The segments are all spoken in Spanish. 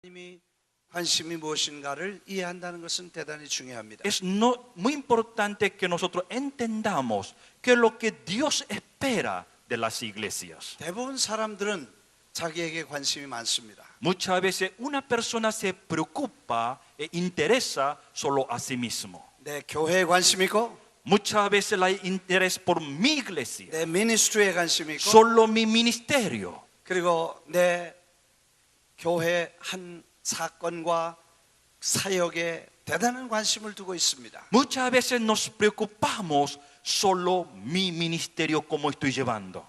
하나님이 관심이 무엇인가를 이해한다는 것은 대단히 중요합니다. Es muy importante que nosotros entendamos qué es lo que Dios espera de las iglesias. 대부분 사람들은 자기에게 관심이 많습니다. Muchas veces una persona se preocupa e interesa solo a sí mismo. 내 교회에 관심이 있고, Muchas veces hay interés por mi iglesia, 내 미니스트리에 관심이 있고, solo mi ministerio. 그리고 내 교회 한 사건과 사역에 대단한 관심을 두고 있습니다. Muchas veces nos preocupamos solo mi ministerio como estoy llevando.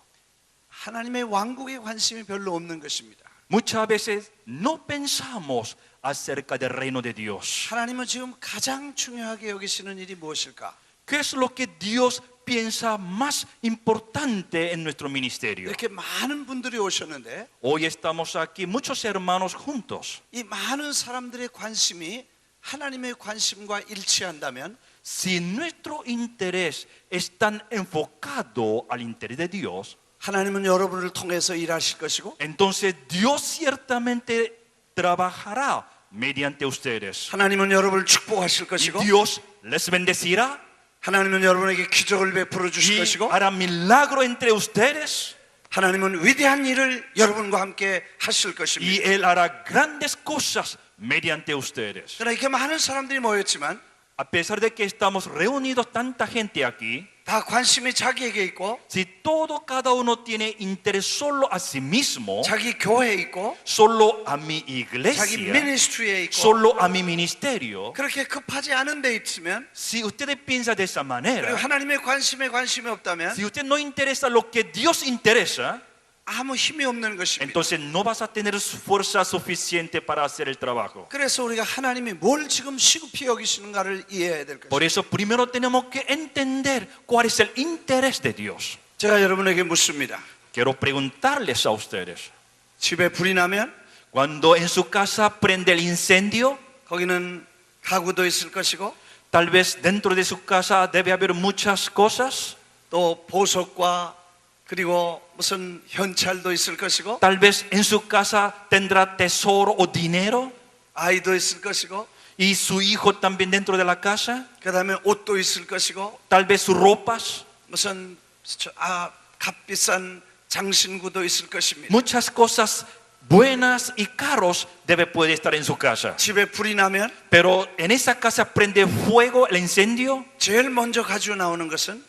하나님의 왕국에 관심이 별로 없는 것입니다. Muchas veces no pensamos acerca del reino de Dios. 하나님은 지금 가장 중요하게 여기시는 일이 무엇일까? ¿Qué es lo que Dios piensa más importante en nuestro ministerio? 이렇게 많은 분들이 오셨는데 Hoy estamos aquí, muchos hermanos juntos. 이 많은 사람들의 관심이 하나님의 관심과 일치한다면 Si nuestro interés es tan enfocado al interés de Dios, 하나님은 여러분을 통해서 일하실 것이고 entonces Dios ciertamente trabajará mediante ustedes. 하나님은 여러분을 축복하실 Y 것이고 Dios les bendecirá 하나님은 여러분에게 기적을 베풀어 주실 y 것이고 hará milagro entre ustedes. 하나님은 위대한 일을 여러분과 함께 하실 Y 것입니다. Él hará grandes cosas mediante ustedes. 그러나 이렇게 많은 사람들이 모였지만 A pesar de que estamos reunidos tanta gente aquí, 다 관심이 자기에게 있고 si cada uno tiene interés solo a sí mismo, 자기 교회에 있고 solo a mi 자기 iglesia, 미니스트리에 있고 solo a mi ministerio, 그렇게 급하지 않은 데 있으면 si ustedes piensan de esa 그리고 manera, 하나님의 관심에 관심이 없다면 si usted no interesa lo que Dios interesa, 아무 힘이 없는 것입니다. entonces no vas a tener fuerza suficiente para hacer el trabajo. 그래서 우리가 하나님이 뭘 지금 시급히 여기시는가를 이해해야 될 Por 것입니다. eso primero tenemos que entender cuál es el interés de Dios. 제가 여러분에게 묻습니다. Quiero preguntarles a ustedes, 집에 불이 나면 cuando en su casa prende el incendio, 거기는 가구도 있을 것이고 tal vez dentro de su casa debe haber muchas cosas, 또 보석과 그리고 무슨 현찰도 있을 것이고 tal vez en su casa tendrá tesoro o dinero 아이도 있을 것이고 y su hijo también dentro de la casa, 그다음에 옷도 있을 것이고 tal vez sus ropas, 무슨 값비싼 장신구도 있을 것입니다. muchas cosas buenas y caros puede estar en su casa. 집에 불이 나면 Pero en esa casa prende fuego el incendio, 제일 먼저 가지고 나오는 것은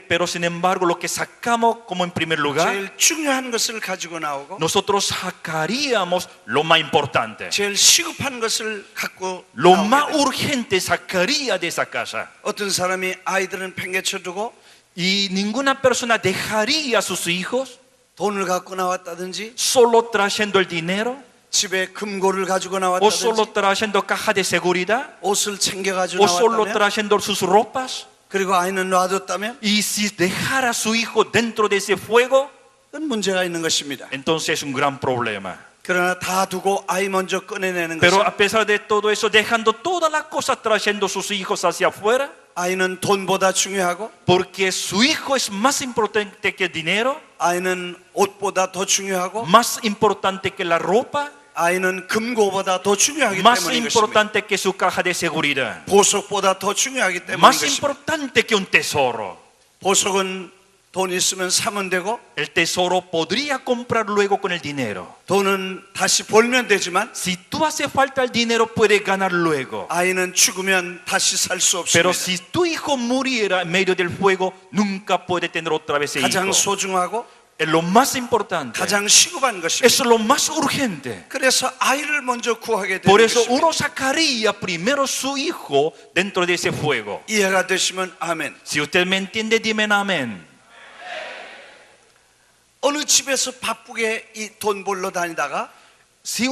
pero sin embargo lo que sacamos como en primer lugar, 제일 중요한 것을 가지고 나오고 nosotros sacaríamos lo más importante. 제일 시급한 것을 갖고 Lo 나오게 más 됩니다. urgente sacaría de esa casa. 어떤 사람이 아이들은 팽개쳐 두고 Y ninguna persona dejaría a sus hijos 돈을 갖고 나왔다든지 solo trayendo el dinero 집에 금고를 가지고 o solo 나왔다든지 trayendo caja de seguridad 옷을 챙겨 가지고 o solo 나왔다면 trayendo sus ropas. 그리고 아이는 놔뒀다면 Y si dejara a su hijo dentro de ese fuego, 그건 문제가 있는 것입니다. entonces es un gran problema. 그러나 다 두고 아이 먼저 꺼내내는 Pero 것은 a pesar de todo eso, dejando todas las cosas, trayendo sus hijos hacia afuera, 아이는 돈보다 중요하고 porque su hijo es más importante que el dinero, 아이는 옷보다 더 중요하고 más importante que la ropa, 아이는 금고보다 더 중요하기 más 때문인 것입니다. importante que su caja de seguridad, 보석보다 더 중요하기 때문인 más 것입니다. importante que un tesoro. 보석은 돈 있으면 사면 되고 El tesoro podría comprar luego con el dinero. 돈은 다시 벌면 되지만 Si tú hace falta el dinero, puedes ganar luego. 아이는 죽으면 다시 살 수 Pero 없습니다. si tu hijo muriera en medio del fuego, nunca puede tener otra vez ese 가장 hijo. 소중하고 Es lo más importante. 가장 시급한 것입니다. Eso es lo más urgente. 그래서 아이를 먼저 구하게 되는 Por eso 것입니다. uno sacaría primero su hijo dentro de ese fuego. 이해가 되시면 아멘. Si usted me entiende, dime amén. 어느 집에서 바쁘게 이 돈 벌러 다니다가 Si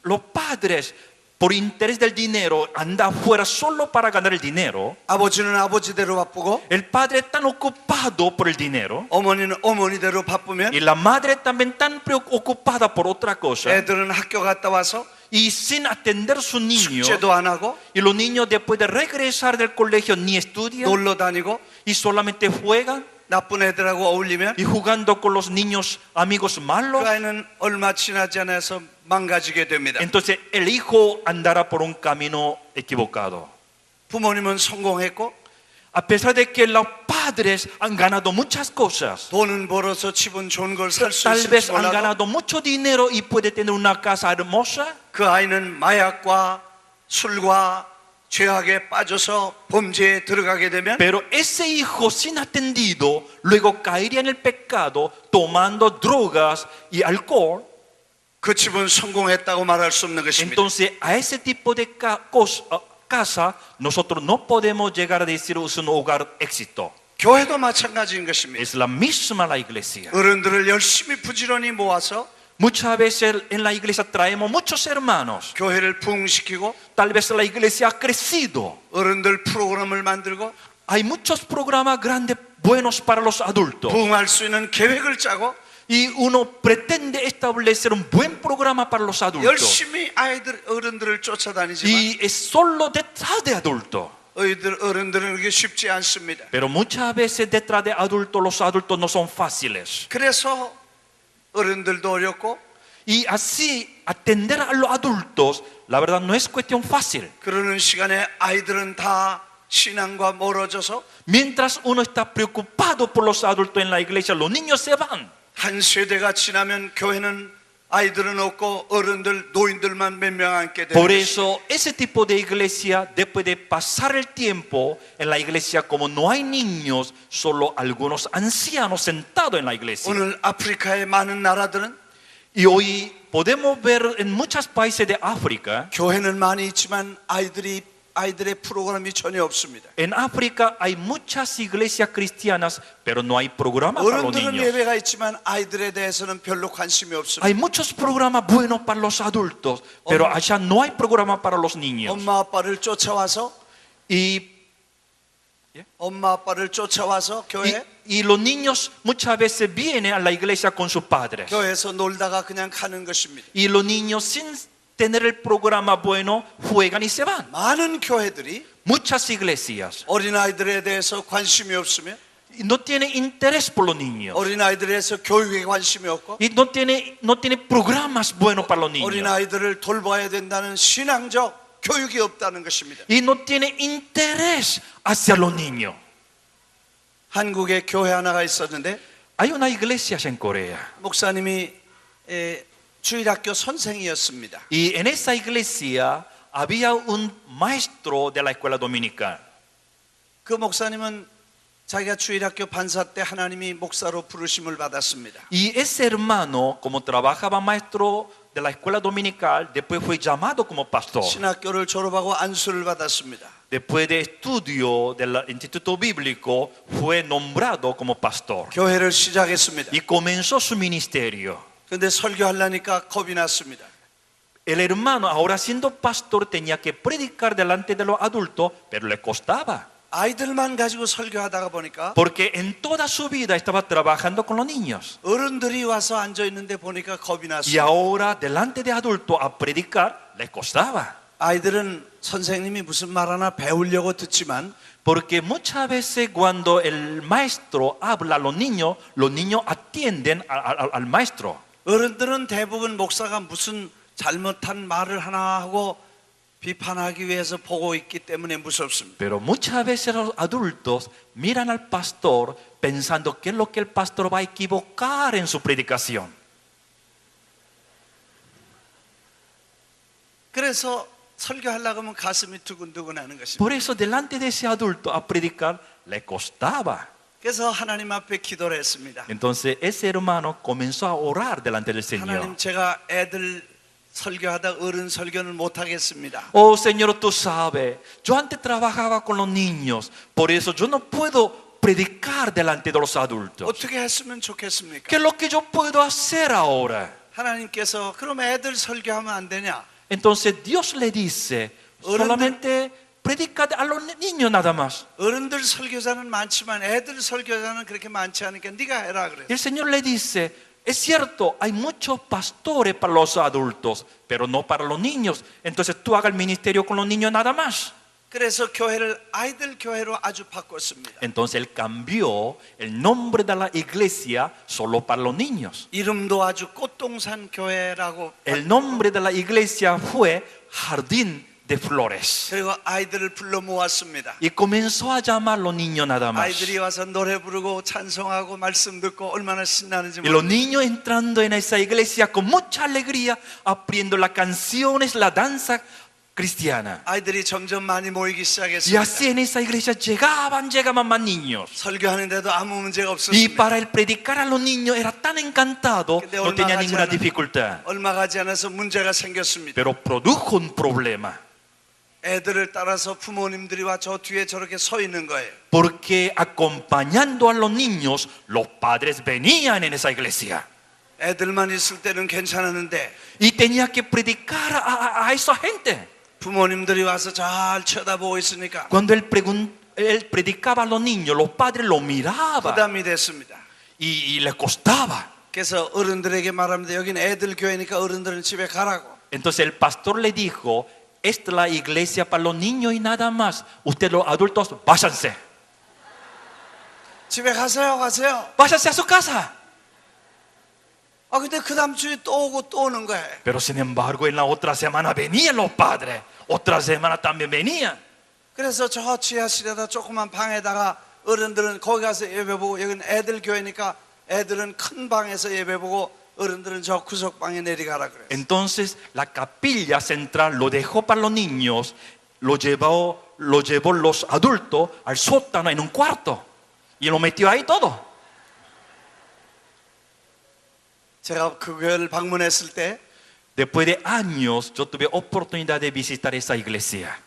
los padres, por interés del dinero, anda afuera solo para ganar el dinero, 아버지는 아버지대로 바쁘고 el padre es tan ocupado por el dinero 어머니는 어머니대로 바쁘면 y la madre también tan preocupada por otra cosa, 애들은 학교 갔다 와서 y sin atender a sus niños, 숙제도 안 하고 y los niños después de regresar del colegio ni estudian 놀러 다니고 y solamente juegan, 나쁜 애들하고 어울리면 y jugando con los niños amigos malos, 그 아이는 얼마 지나지 않아서 망가지게 됩니다. entonces el hijo andará por un camino equivocado. 부모님은 성공했고 A pesar de que los padres han ganado muchas cosas, 돈은 벌어서 집은 좋은 걸 살 수 tal vez 있을지 han 몰라도 ganado mucho dinero y puede tener una casa hermosa, 그 아이는 마약과 술과 죄악에 빠져서 범죄에 들어가게 되면 pero ese hijo sin atendido luego caería en el pecado tomando drogas y alcohol. 그 집은 성공했다고 말할 수 없는 것입니다. Entonces a ese tipo de casa nosotros no podemos llegar a decir es un hogar éxito. 교회도 마찬가지인 것입니다. Es la misma la iglesia. 어른들을 열심히 부지런히 모아서 Muchas veces en la iglesia traemos muchos hermanos. 교회를 부흥시키고 Tal vez la iglesia ha crecido. 어른들 프로그램을 만들고 Hay muchos programas grandes buenos para los adultos. 부흥할 수 있는 계획을 짜고 Y uno pretende establecer un buen programa para los adultos. 열심히 어른들을 쫓아다니지만 Y es solo detrás de adultos. 어른들은 그게 쉽지 않습니다. Pero muchas veces detrás de adultos los adultos no son fáciles. 그래서 어른들도 어렵고 Y así atender a los adultos, la verdad no es cuestión fácil. 그러는 시간에 아이들은 다 신앙과 멀어져서 Mientras uno está preocupado por los adultos en la iglesia, los niños se van. 한 세대가 지나면 교회는 아이들은 없고 어른들 노인들만 몇 명 앉게 되는 Por 것입니다. eso, ese tipo de iglesia, después de pasar el tiempo en la iglesia, como no hay niños, solo algunos ancianos sentados en la iglesia. 오늘 아프리카의 많은 나라들은 Y hoy podemos ver en muchos países de África, 교회는 많이 있지만 아이들의 프로그램이 전혀 없습니다. en África hay muchas iglesias cristianas, pero no hay programa para los 어른들은 niños. 예배가 있지만 아이들에 대해서는 별로 관심이 없습니다. Hay muchos programas buenos para los adultos, pero allá no hay programa para los niños. 엄마 아빠를 쫓아와서 교회 Y los niños muchas veces vienen a la iglesia con sus padres. 교회에서 놀다가 그냥 가는 것입니다. Y los niños sin tener el programa bueno juegan y se van. 많은 교회들이 Muchas iglesias 어린아이들에 대해서 관심이 없으면 no tienen interés por los niños. 어린아이들에 대해서 교육에 관심이 없고 Y no tiene programas buenos para los niños. 어린아이들을 돌봐야 된다는 신앙적 교육이 없다는 것입니다. Y no tiene interés hacia los niños. 한국에 교회 하나가 있었는데 Hay una iglesia en Corea. 목사님이 주일학교 선생이었습니다. Y en esa iglesia había un maestro de la escuela dominical. 그 목사님은 자기가 주일학교 반사 때 하나님이 목사로 부르심을 받았습니다. Y ese hermano, como trabajaba maestro de la escuela dominical, después fue llamado como pastor. 신학교를 졸업하고 안수를 받았습니다. Después de estudio del instituto bíblico, fue nombrado como pastor. 교회를 시작했습니다. Y comenzó su ministerio. 그런데 설교하려니까 겁이 났습니다. El hermano, ahora siendo pastor, tenía que predicar delante de los adultos, pero le costaba. 아이들만 가지고 설교하다가 보니까 Porque en toda su vida estaba trabajando con los niños. 어른들이 와서 앉아 있는데 보니까 겁이 Y 났어요. ahora delante de adultos a predicar le costaba. 아이들은 선생님이 무슨 말 하나 배우려고 듣지만 Porque muchas veces cuando el maestro habla a los niños atienden al maestro. 어른들은 대부분 목사가 무슨 잘못한 말을 하나 하고 비판하기 위해서 보고 있기 때문에 무섭습니다. Pero muchas veces los adultos miran al pastor pensando qué es lo que el pastor va a equivocar en su predicación. 그래서 설교하려고 하면 가슴이 두근두근 하는 것입니다. Por eso delante de ese adulto a predicar le costaba. 그래서 하나님 앞에 기도를 했습니다. Entonces ese hermano comenzó a orar delante del Señor. 하나님, 제가 애들 설교하다 어른 설교는 못 하겠습니다. Oh Señor, tú sabes, yo antes trabajaba con los niños, por eso yo no puedo predicar delante de los adultos. 어떻게 했으면 좋겠습니까? ¿Qué es lo que yo puedo hacer ahora? 하나님께서 그럼 애들 설교하면 안 되냐? Entonces Dios le dice, solamente predica a los niños nada más. 어른들 설교자는 많지만 애들 설교자는 그렇게 많지 않으니까 네가 해라 그래. Y el Señor le dice, es cierto, hay muchos pastores para los adultos, pero no para los niños. Entonces tú hagas el ministerio con los niños nada más. 그래서 교회를 아이들 교회로 아주 바꿨습니다. Entonces él cambió el nombre de la iglesia solo para los niños. 이름도 아주 꽃동산 교회라고. El nombre de la iglesia fue Jardín de Flores. 그리고 아이들을 불러 모았습니다. Y comenzó a llamar a los niños nada más. 아이들이 와서 노래 부르고 찬송하고 말씀 듣고 얼마나 신나는지 Y los 모릅니다. niños entrando en esa iglesia con mucha alegría, aprendiendo las canciones, la danza cristiana. 아이들이 점점 많이 모이기 Y 시작했습니다. así en esa iglesia llegaban más niños. 설교하는데도 아무 문제가 Y 없었습니다. para el predicar a los niños era tan encantado, 근데 no tenía ninguna 않아- dificultad. 얼마 가지 않아서 문제가 생겼습니다. Pero produjo un problema. 애들을 따라서 부모님들이 와 저 뒤에 저렇게 서 있는 거예요. Porque acompañando a los niños, los padres venían en esa iglesia. 애들만 있을 때는 괜찮았는데 Y tenía que predicar a esa gente. 부모님들이 와서 잘 쳐다보고 있으니까 Cuando él predicaba a los niños, los padres lo miraban 부담이 됐습니다. y les costaba. 그래서 어른들에게 말합니다. 여기는 애들 교회니까 어른들은 집에 가라고. Entonces el pastor le dijo, esta es la iglesia para los niños y nada más. Ustedes los adultos, váyanse. 집에 가세요, 가세요. Váyanse a su casa. 근데 그 다음 주에 또 오고 또 오는 거예요. Pero sin embargo, en la otra semana venían los padres. Otra semana también venían. 그래서 저 지하실에다 조그만 방에다가 어른들은 거기 가서 예배 보고 여기는 애들 교회니까 애들은 큰 방에서 예배 보고 어른들은 저 구석방에 내려가라 그랬어요. Entonces la capilla central lo dejó para los niños, lo llevó los adultos al sótano en un cuarto y lo metió ahí todo. 제가 그 교회를 방문했을 때 Después de años yo tuve oportunidad de visitar esa iglesia.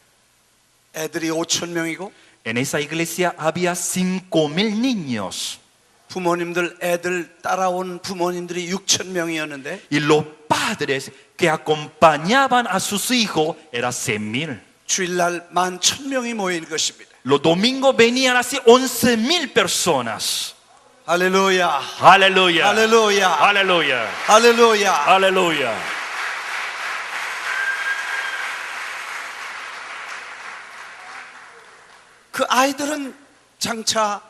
애들이 5천 명이고 En esa iglesia había 5,000 niños 부모님들 애들 따라온 부모님들이 6천 명이었는데 y los padres que acompañaban a sus hijos eran 100,000. 주일날 11,000명이 모인 것입니다. Los domingos venían así 11,000 personas. 할렐루야, Aleluya. Aleluya. Aleluya. 할렐루야. Aleluya. 그 아이들은 장차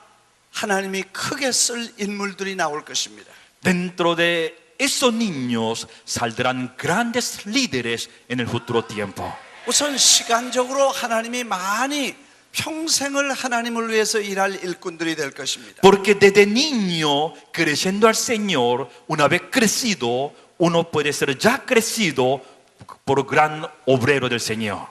하나님이 크게 쓸 인물들이 나올 것입니다. Dentro de esos niños saldrán grandes líderes en el futuro tiempo. 우선 시간적으로 하나님이 많이 평생을 하나님을 위해서 일할 일꾼들이 될 것입니다. Porque desde niño, creciendo al Señor, una vez crecido, uno puede ser ya crecido por gran obrero del Señor.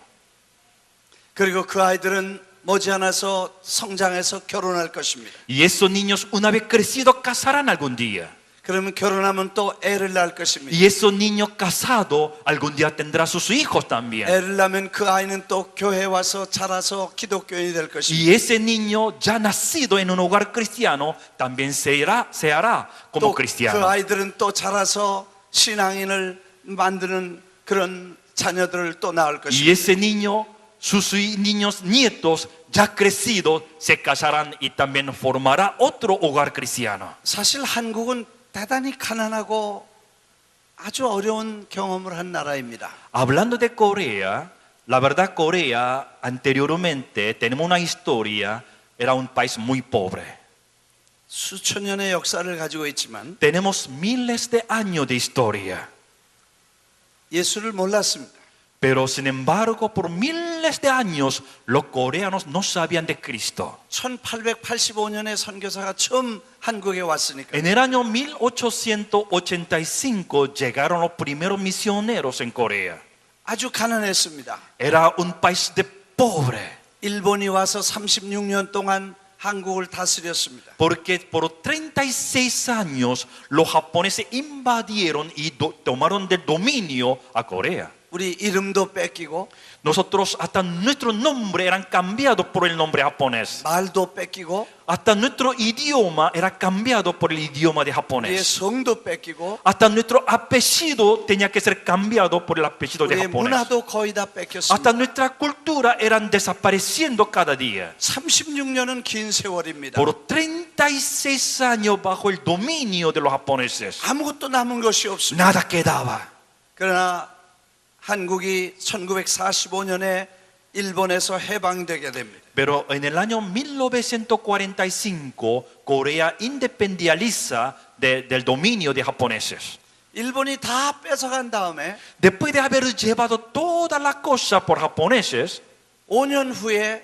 그리고 그 아이들은 머지않아서 성장해서 결혼할 것입니다. Y esos niños, una vez crecidos, casarán algún día. 그러면 결혼하면 또 애를 낳을 것입니다. Y esos niños casados, algún día tendrán sus hijos también. 애를 낳으면 그 아이는 또 교회에 와서 자라서 기독교인이 될 것입니다. Y ese niño ya nacido en un hogar cristiano también se hará como 또 그 cristiano. 아이들은 또 자라서 신앙인을 만드는 그런 자녀들을 또 낳을 Y 것입니다. ese niño, sus niños nietos ya crecidos se casarán y también formará otro hogar cristiano. 사실 한국은 대단히 가난하고 아주 어려운 경험을 한 나라입니다. Hablando de Corea, la verdad Corea anteriormente tenemos una historia, era un país muy pobre. 수천 년의 역사를 가지고 있지만 Tenemos miles de años de historia. 예수를 몰랐습니다. Pero sin embargo, por miles de años, los coreanos no sabían de Cristo. 1885년에 선교사가 처음 한국에 왔으니까 En el año 1885 llegaron los primeros misioneros en Corea. 아주 가난했습니다. Era un país de pobre. 일본이 와서 36년 동안 한국을 다스렸습니다. Porque por 36 años los japoneses invadieron y tomaron del dominio a Corea. 우리 이름도 뺏기고 Nosotros hasta nuestro nombre eran cambiados por el nombre japonés. 말도 뺏기고 Hasta nuestro idioma era cambiado por el idioma de 우리의 japonés. 성도 뺏기고 Hasta nuestro apellido tenía que ser cambiado por el apellido de 우리의 japonés. 문화도 거의 다 Hasta 뺏겼습니다. nuestra cultura eran desapareciendo cada día. 36년은 긴 세월입니다. Por 36 años bajo el dominio de los japoneses. 아무것도 남은 것이 없습니다. Nada quedaba. 그러나 한국이 1945년에 일본에서 해방되게 됩니다. Pero en el año 1945, Corea independializa del dominio de japoneses. 일본이 다 뺏어간 다음에 Después de haber llevado todas las cosas por japoneses, 5년 후에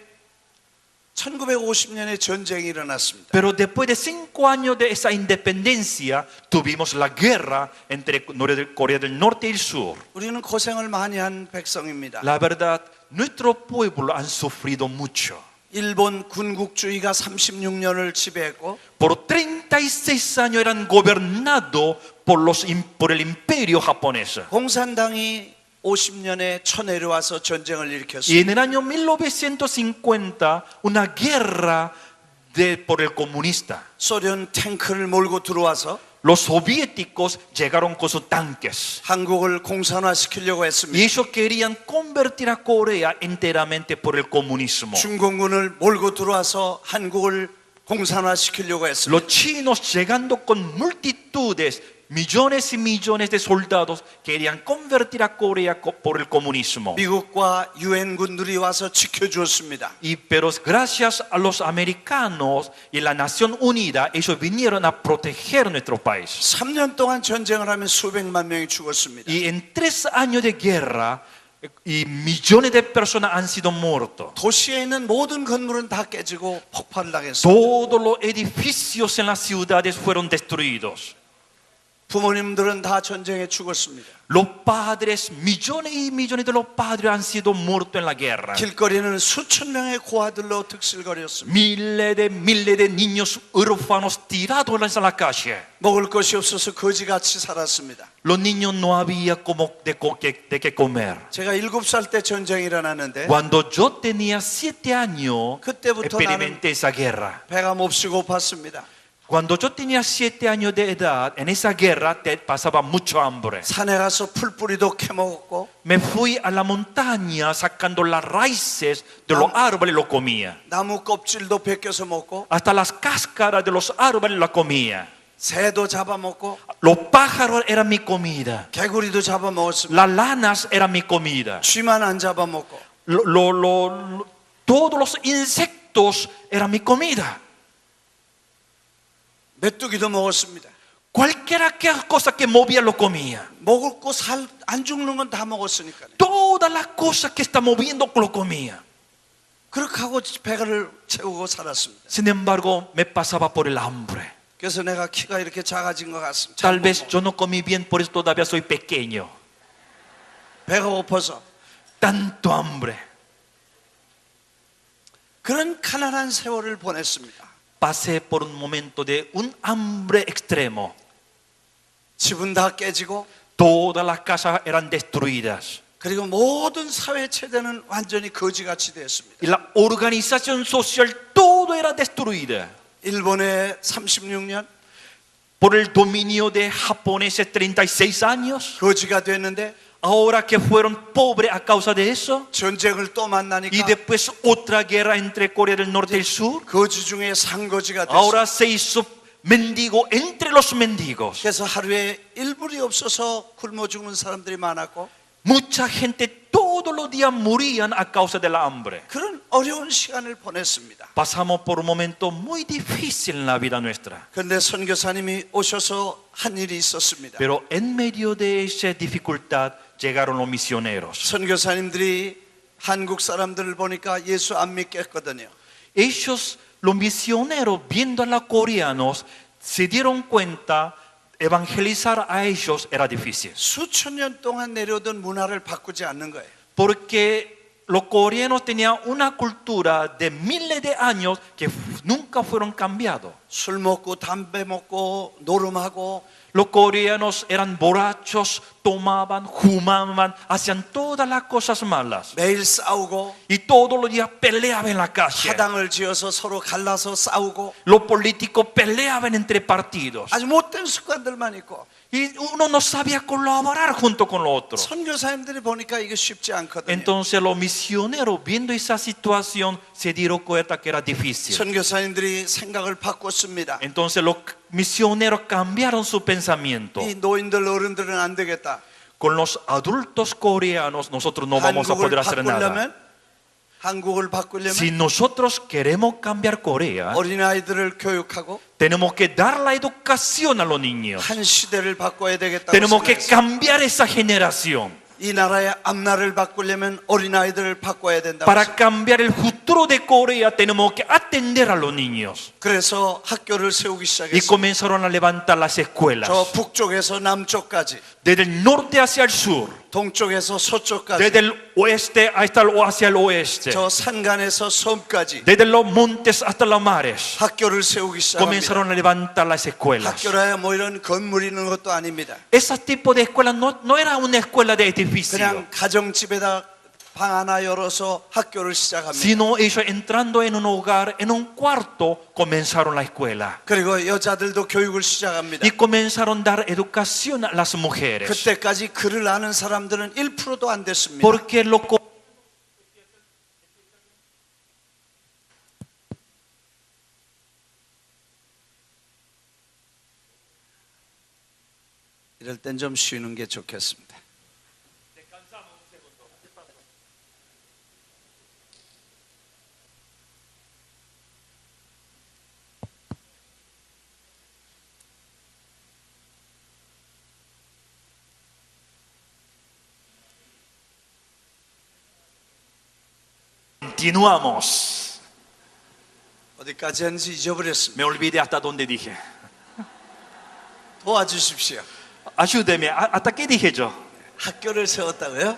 1950년에 전쟁이 일어났습니다. pero después de 5 años de esa independencia, tuvimos la guerra entre Corea del Norte y el Sur. 우리는 고생을 많이 한 백성입니다. La verdad, nuestro pueblo han sufrido mucho. 일본 군국주의가 36년을 지배했고 Por 36 años eran gobernados por el imperio japonés. 공산당이 50년에 쳐내려와서 전쟁을 Y 일으켰습니다. en el año 1950, una guerra por el comunista. 소련 탱크를 몰고 들어와서 Los soviéticos llegaron con sus tanques. 한국을 공산화시키려고 Y 했습니다. ellos querían convertir a Corea enteramente por el comunismo. 중공군을 몰고 들어와서 한국을 공산화시키려고 했습니다. Los chinos llegando con multitudes, millones y millones de soldados, querían convertir a Corea por el comunismo. 미국과 유엔군들이 와서 지켜주었습니다. Pero gracias a los americanos y la Nación Unida, ellos vinieron a proteger nuestro país. 3년 동안 전쟁을 하면 수백만 명이 죽었습니다. Y en 3 años de guerra, y millones de personas han sido muertos. 도시에 있는 모든 건물은 다 깨지고 폭발을 당했습니다. Todos los edificios en las ciudades fueron destruidos. 부모님들은 다 전쟁에 죽었습니다. Los padres, millones y millones de los padres han sido muertos en la guerra. 길거리는 수천 명의 고아들로 득실거렸습니다. Miles de niños huérfanos tirados en la calle. 먹을 것이 없어서 거지같이 살았습니다. Los niños no había como de qué comer. 제가 7살 때 전쟁이 일어났는데 Cuando yo tenía 7 años, 그때부터 experimenté esa guerra. 배가 몹시 고팠습니다. Cuando yo tenía 7 años de edad, en esa guerra pasaba mucho hambre. 산에 가서 풀뿌리도 캐먹었고 Me fui a la montaña sacando las raíces de los árboles y lo comía. 나무 껍질도 벗겨서 먹고 Hasta las cáscaras de los árboles la comía. 새도 잡아먹고 Los pájaros eran mi comida. 개구리도 잡아먹었습니다. Las lanas eran mi comida. 쥐만 안 잡아먹고 Todos los insectos eran mi comida. 메뚜기도 먹었습니다. Cualquiera cosa que movía lo comía. 먹을 거 살 안 죽는 건 다 먹었으니까요. Todas las cosas que está moviendo lo comía. 그렇게 하고 배를 채우고 살았습니다. Sin embargo, me pasaba por el hambre. 그래서 내가 키가 이렇게 작아진 것 같습니다. Tal vez yo no comí bien, por eso todavía soy pequeño. 배가 고파서 Tanto hambre. 그런 가난한 세월을 보냈습니다. Pasé por un momento de un hambre extremo. 집은 다 깨지고 Todas las casas eran destruidas. 그리고 모든 사회 체제는 완전히 거지같이 되었습니다. Y la organización social, todo era destruida. 일본의 36년 Por el dominio de japoneses 36 años. 거지가 됐는데 Ahora que fueron pobres a causa de eso. 전쟁을 또 Y 만나니까 después otra guerra entre Corea del Norte y el Sur. 거지 중에 상거지가 됐어요. Ahora se hizo mendigo entre los mendigos. 그래서 하루에 일불이 없어서 굶어 죽는 사람들이 많았고 Mucha gente todos los días morían a causa de la hambre. 그런 어려운 시간을 보냈습니다. Pasamos por un momento muy difícil en la vida nuestra. 그런데 선교사님이 오셔서 한 일이 있었습니다. Pero en medio de esa dificultad llegaron los misioneros. 선교사님들이 한국 사람들을 보니까 예수 안 믿겠거든요. Ellos, los misioneros, viendo a los coreanos, se dieron cuenta evangelizar a ellos era difícil. 수천 년 동안 내려오던 문화를 바꾸지 않는 거예요. Porque los coreanos tenían una cultura de miles de años que nunca fueron cambiados. 술 먹고 담배 먹고 노름하고 Los coreanos eran borrachos, tomaban, fumaban, hacían todas las cosas malas. 매일 싸우고 Y todos los días peleaban en la calle. 사당을 지어서 서로 갈라서 싸우고 Los políticos peleaban entre partidos. 아주 못된 습관들만 있고 Y uno no sabía colaborar junto con los otros. 선교사님들이 보니까 이게 쉽지 않거든요. Entonces los misioneros, viendo esa situación, se dieron cuenta que era difícil. 선교사님들이 생각을 바꿨습니다. Entonces los misioneros cambiaron su pensamiento. 이 노인들 어른들은 안 되겠다. Con los adultos coreanos nosotros no vamos a 한국을 poder hacer nada. 바꾸려면 한국을 바꾸려면 Si nosotros queremos cambiar Corea, 어린아이들을 교육하고 tenemos que dar la educación a los niños. 한 시대를 바꿔야 되겠다고 Tenemos que 생각했어요. cambiar esa generación. 이 나라의 앞날을 바꾸려면 어린아이들을 바꿔야 된다고 Para 했어요. cambiar el futuro de Corea tenemos que atender a los niños. 그래서 학교를 세우기 Y 시작했어요. comenzaron a levantar las escuelas. 저 북쪽에서 남쪽까지, Desde el norte hacia el sur. 동쪽에서 서쪽까지, Desde el oeste hacia el oeste. 저 산간에서 섬까지 Desde los montes hasta los mares. 학교를 세우기 시작합니다. Comenzaron a levantar las escuelas. 학교라야 뭐 이런 건물이 있는 것도 아닙니다. Ese tipo de escuela no era una escuela de edificio, 그냥 가정집에다 방 하나 열어서 학교를 시작합니다. sino ellos entrando en un hogar, en un cuarto, comenzaron la escuela. 그리고 여자들도 교육을 시작합니다. Y comenzaron a dar educación a las mujeres. 그때까지 글을 아는 사람들은 1%도 안 됐습니다. Porque 이럴 땐 좀 쉬는 게 좋겠습니다. continuamos. 어디까지 했는지 잊어버렸습니다. Me olvidé hasta dónde dije. 도와주십시오. Ayúdeme, ¿hasta qué dije yo? 학교를 세웠다고요?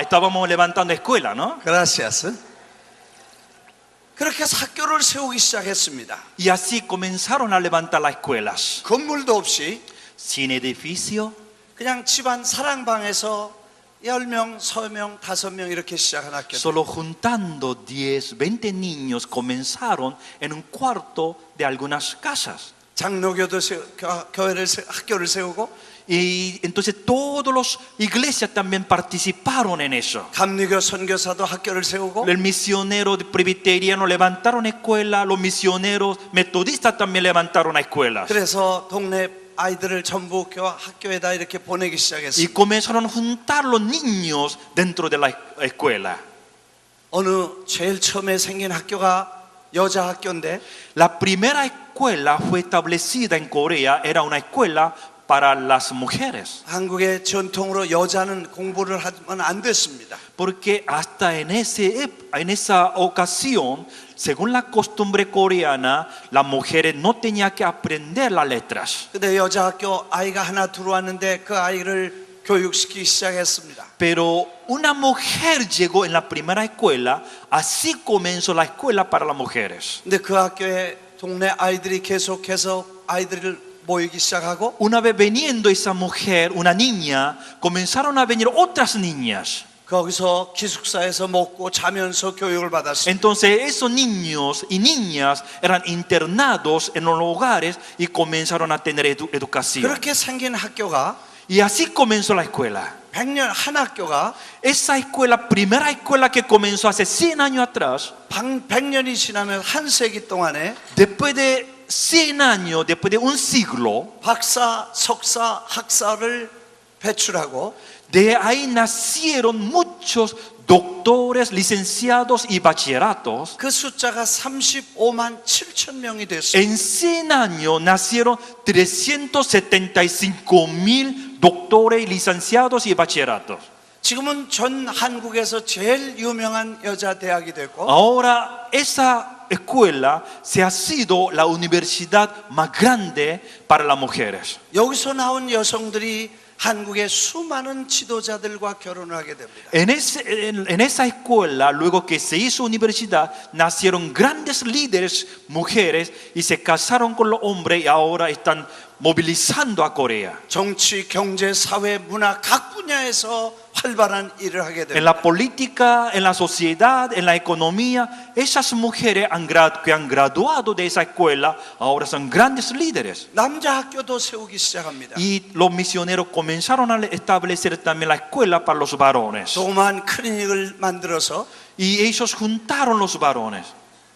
Estábamos levantando escuela, ¿no? Gracias. 그렇게 해서 학교를 세우기 시작했습니다. Y así comenzaron a levantar las escuelas. 건물도 없이 Sin edificio, 그냥 집안 사랑방에서 10명, 3명, 5명 이렇게 시작한 학교. solo juntando 10, 20 niños comenzaron en un cuarto de algunas casas. 장로교도 학교를 세우고 Y entonces todas las iglesias también participaron en eso. 감리교 선교사도 학교를 세우고 El misionero presbiteriano levantaron escuelas, los misioneros metodistas también levantaron escuelas. 그래서 동네 아이들을 전부 학교에다 이렇게 보내기 Y 시작했어요. comenzaron a juntar los niños dentro de la escuela. 어느 제일 처음에 생긴 학교가 여자 학교인데 La primera escuela fue establecida en Corea, era una escuela para las mujeres. 한국의 전통으로 여자는 공부를 하면 안 됐습니다. Porque hasta en esa ocasión, según la costumbre coreana, las mujeres no tenían que aprender las letras. 근데 여자 학교 아이가 하나 들어왔는데 그 아이를 교육시키기 시작했습니다. Pero una mujer llegó en la primera escuela, así comenzó la escuela para las mujeres. 근데 그 학교에 동네 아이들이 계속해서 아이들을 모이기 시작하고 Una vez veniendo esa mujer, una niña, comenzaron a venir otras niñas. 거기서 기숙사에서 먹고 자면서 교육을 받았습니다. Entonces esos niños y niñas eran internados en los hogares y comenzaron a tener educación. 그렇게 생긴 학교가 Y así comenzó la escuela. 100년 한 학교가 Esa escuela, primera escuela que comenzó hace 100 años atrás, 100년이 지나면 한 세기 동안에 después de 100 años, después de un siglo, 박사, 석사, 학사를 배출하고 de ahí nacieron muchos doctores, licenciados y bachilleratos. 그 숫자가 35만 7천 명이 됐어요. En 100 años nacieron 375,000 doctores, licenciados y bachilleratos. 지금은 전 한국에서 제일 유명한 여자 대학이 됐고 Ahora esa escuela se ha sido la universidad más grande para las mujeres. 여기서 나온 여성들이 한국의 수많은 지도자들과 결혼을 하게 됩니다. En esa escuela, luego que se hizo universidad, nacieron grandes líderes, mujeres, y se casaron con los hombres y ahora están movilizando a Corea. 정치, 경제, 사회, 문화 각 분야에서 활발한 일을 하게 En 됩니다. la política, en la sociedad, en la economía, esas mujeres que han graduado de esa escuela ahora son grandes líderes. 남자 학교도 세우기 시작합니다. Y los misioneros comenzaron a establecer también la escuela para los varones. 조그만 클리닉을 만들어서 Y ellos juntaron los varones.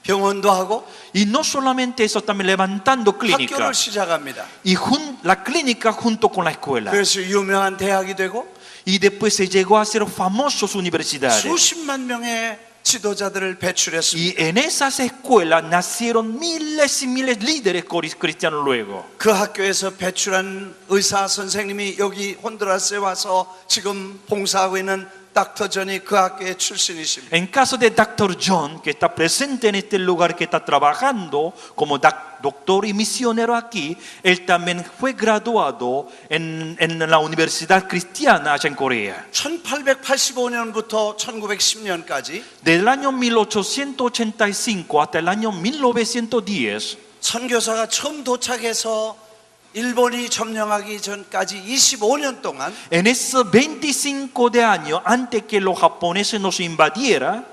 병원도 하고 Y no solamente eso, también levantando 학교를 clínicas. 시작합니다. Y la clínica junto con la escuela. 그래서 유명한 대학이 되고 Y después se llegó a ser famosos universidades. 수십만 명의 지도자들을 배출했습니다. Y en esas escuelas nacieron miles y miles de líderes cristianos luego. 그 학교에서 배출한 의사 선생님이 여기 혼두라스에 와서 지금 봉사하고 있는 닥터 존이 그 학교의 출신이십니다. En caso de Dr. John, que está presente en este lugar, que está trabajando como doctor y misionero aquí, él también fue graduado en la Universidad Cristiana allá en Corea. 1885년부터 1910년까지 Del año 1885 hasta el año 1910, 선교사가 처음 도착해서 일본이 점령하기 전까지 25년 동안 en esos 25 de años antes que los japoneses nos invadieran,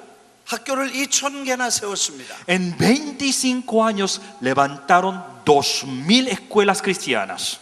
학교를 2,000개나 세웠습니다. en 25 años levantaron 2000 escuelas cristianas,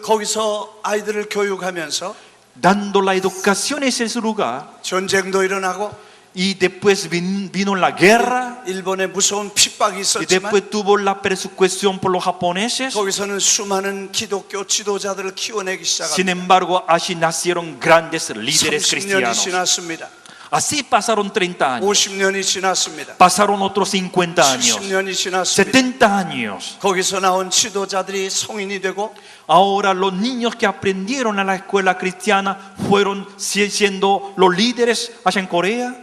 거기서 아이들을 교육하면서 dando la educación en ese lugar. 전쟁도 일어나고 Y después vino la guerra, 일본에 무서운 핍박이 y 있었지만 después tuvo la persecución por los japoneses. 거기서는 수많은 기독교 지도자들을 키워내기 Sin 시작합니다. embargo, allí nacieron grandes líderes 30년이 cristianos. 지났습니다. Así pasaron 30 años, 50년이 지났습니다. pasaron otros 50 años, 70년이 지났습니다. 70 años. 거기서 나온 지도자들이 성인이 되고 Ahora los niños que aprendieron a la escuela cristiana fueron siendo los líderes allá en Corea.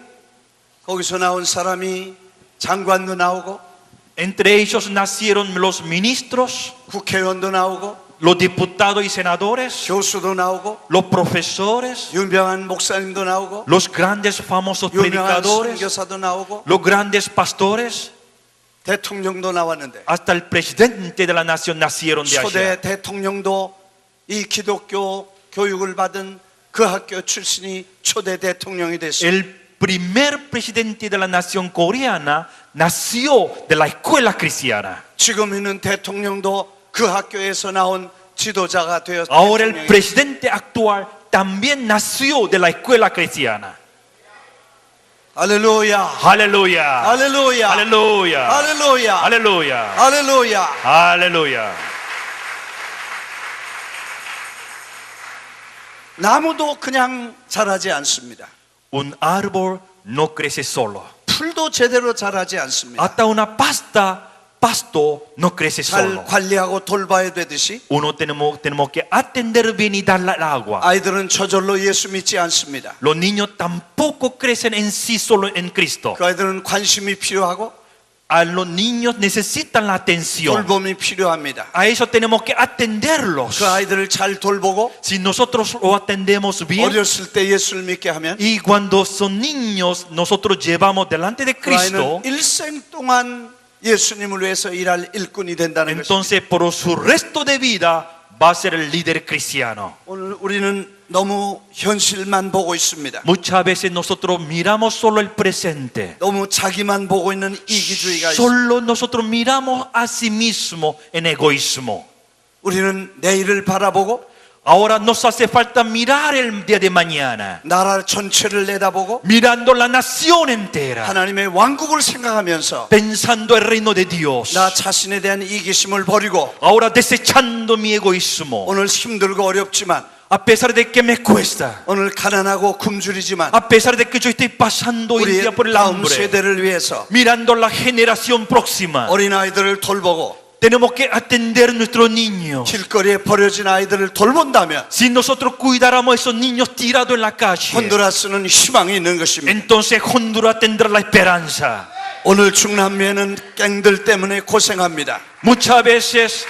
거기서 나온 사람이 장관도 나오고 Entre ellos nacieron los ministros, 국회의원도 나오고 los diputados y senadores, 교수도 나오고 los profesores, 유명한 목사님도 나오고 los grandes famosos 유명한 predicadores, 선교사도 나오고 los grandes pastores, 대통령도 나왔는데 hasta el presidente de la nación nacieron de allá. 초대 대통령도 이 기독교 교육을 받은 그 학교 출신이 초대 대통령이 됐습니다. El primer presidente de la nación coreana nació de la escuela cristiana. 지금 있는 대통령도 그 학교에서 나온 지도자가 되었 Ahora el presidente actual también nació de la escuela cristiana. 할렐루야. Aleluya. 할렐루야. Aleluya. 할렐루야. Aleluya. 할렐루야. Aleluya. 나무도 그냥 자라지 않습니다. Un árbol no crece solo. 풀도 제대로 자라지 않습니다. Hasta una pasto no crece 잘 solo. 관리하고 돌봐야 되듯이 Uno tenemos que atender bien y darle el agua. 아이들은 저절로 예수 믿지 않습니다. Los niños tampoco crecen en sí solo en Cristo. 그 아이들은 관심이 필요하고 A los niños necesitan la atención. 돌봄이 필요합니다. A ellos tenemos que atenderlos. 그 아이들을 잘 돌보고 Si nosotros lo atendemos bien 어렸을 때 예수를 믿게 하면 y cuando son niños nosotros llevamos delante de 그 아이는 Cristo, 일생 동안 예수님을 위해서 일할 일꾼이 된다는 것입니다. entonces por su resto de vida va a ser el líder cristiano. 오늘 우리는 너무 현실만 보고 있습니다. Muchas veces nosotros miramos solo el presente. 너무 자기만 보고 있는 이기주의가 있습니다. Solo nosotros miramos a sí mismo en egoísmo. 우리는 내일을 바라보고 Ahora nos hace falta mirar el día de mañana, 나라 전체를 내다보고 mirando la nación entera, 하나님의 왕국을 생각하면서 pensando el reino de Dios. 나 자신에 대한 이기심을 버리고 Ahora desechando mi egoísmo, 오늘 힘들고 어렵지만 a pesar de que me cuesta, 오늘 가난하고 굶주리지만 a pesar de que yo estoy pasando hoy 우리 día por el 다음 hambre, 세대를 위해서 mirando la generación próxima, 어린아이들을 돌보고 tenemos que atender a nuestros niños. 길거리에 버려진 아이들을 돌본다면 Si nosotros cuidáramos a esos niños tirados en la calle, hon두라스는 희망이 있는 것입니다. entonces Honduras tendrá la esperanza. 오늘 중남미에는 갱들 때문에 고생합니다. Muchas veces,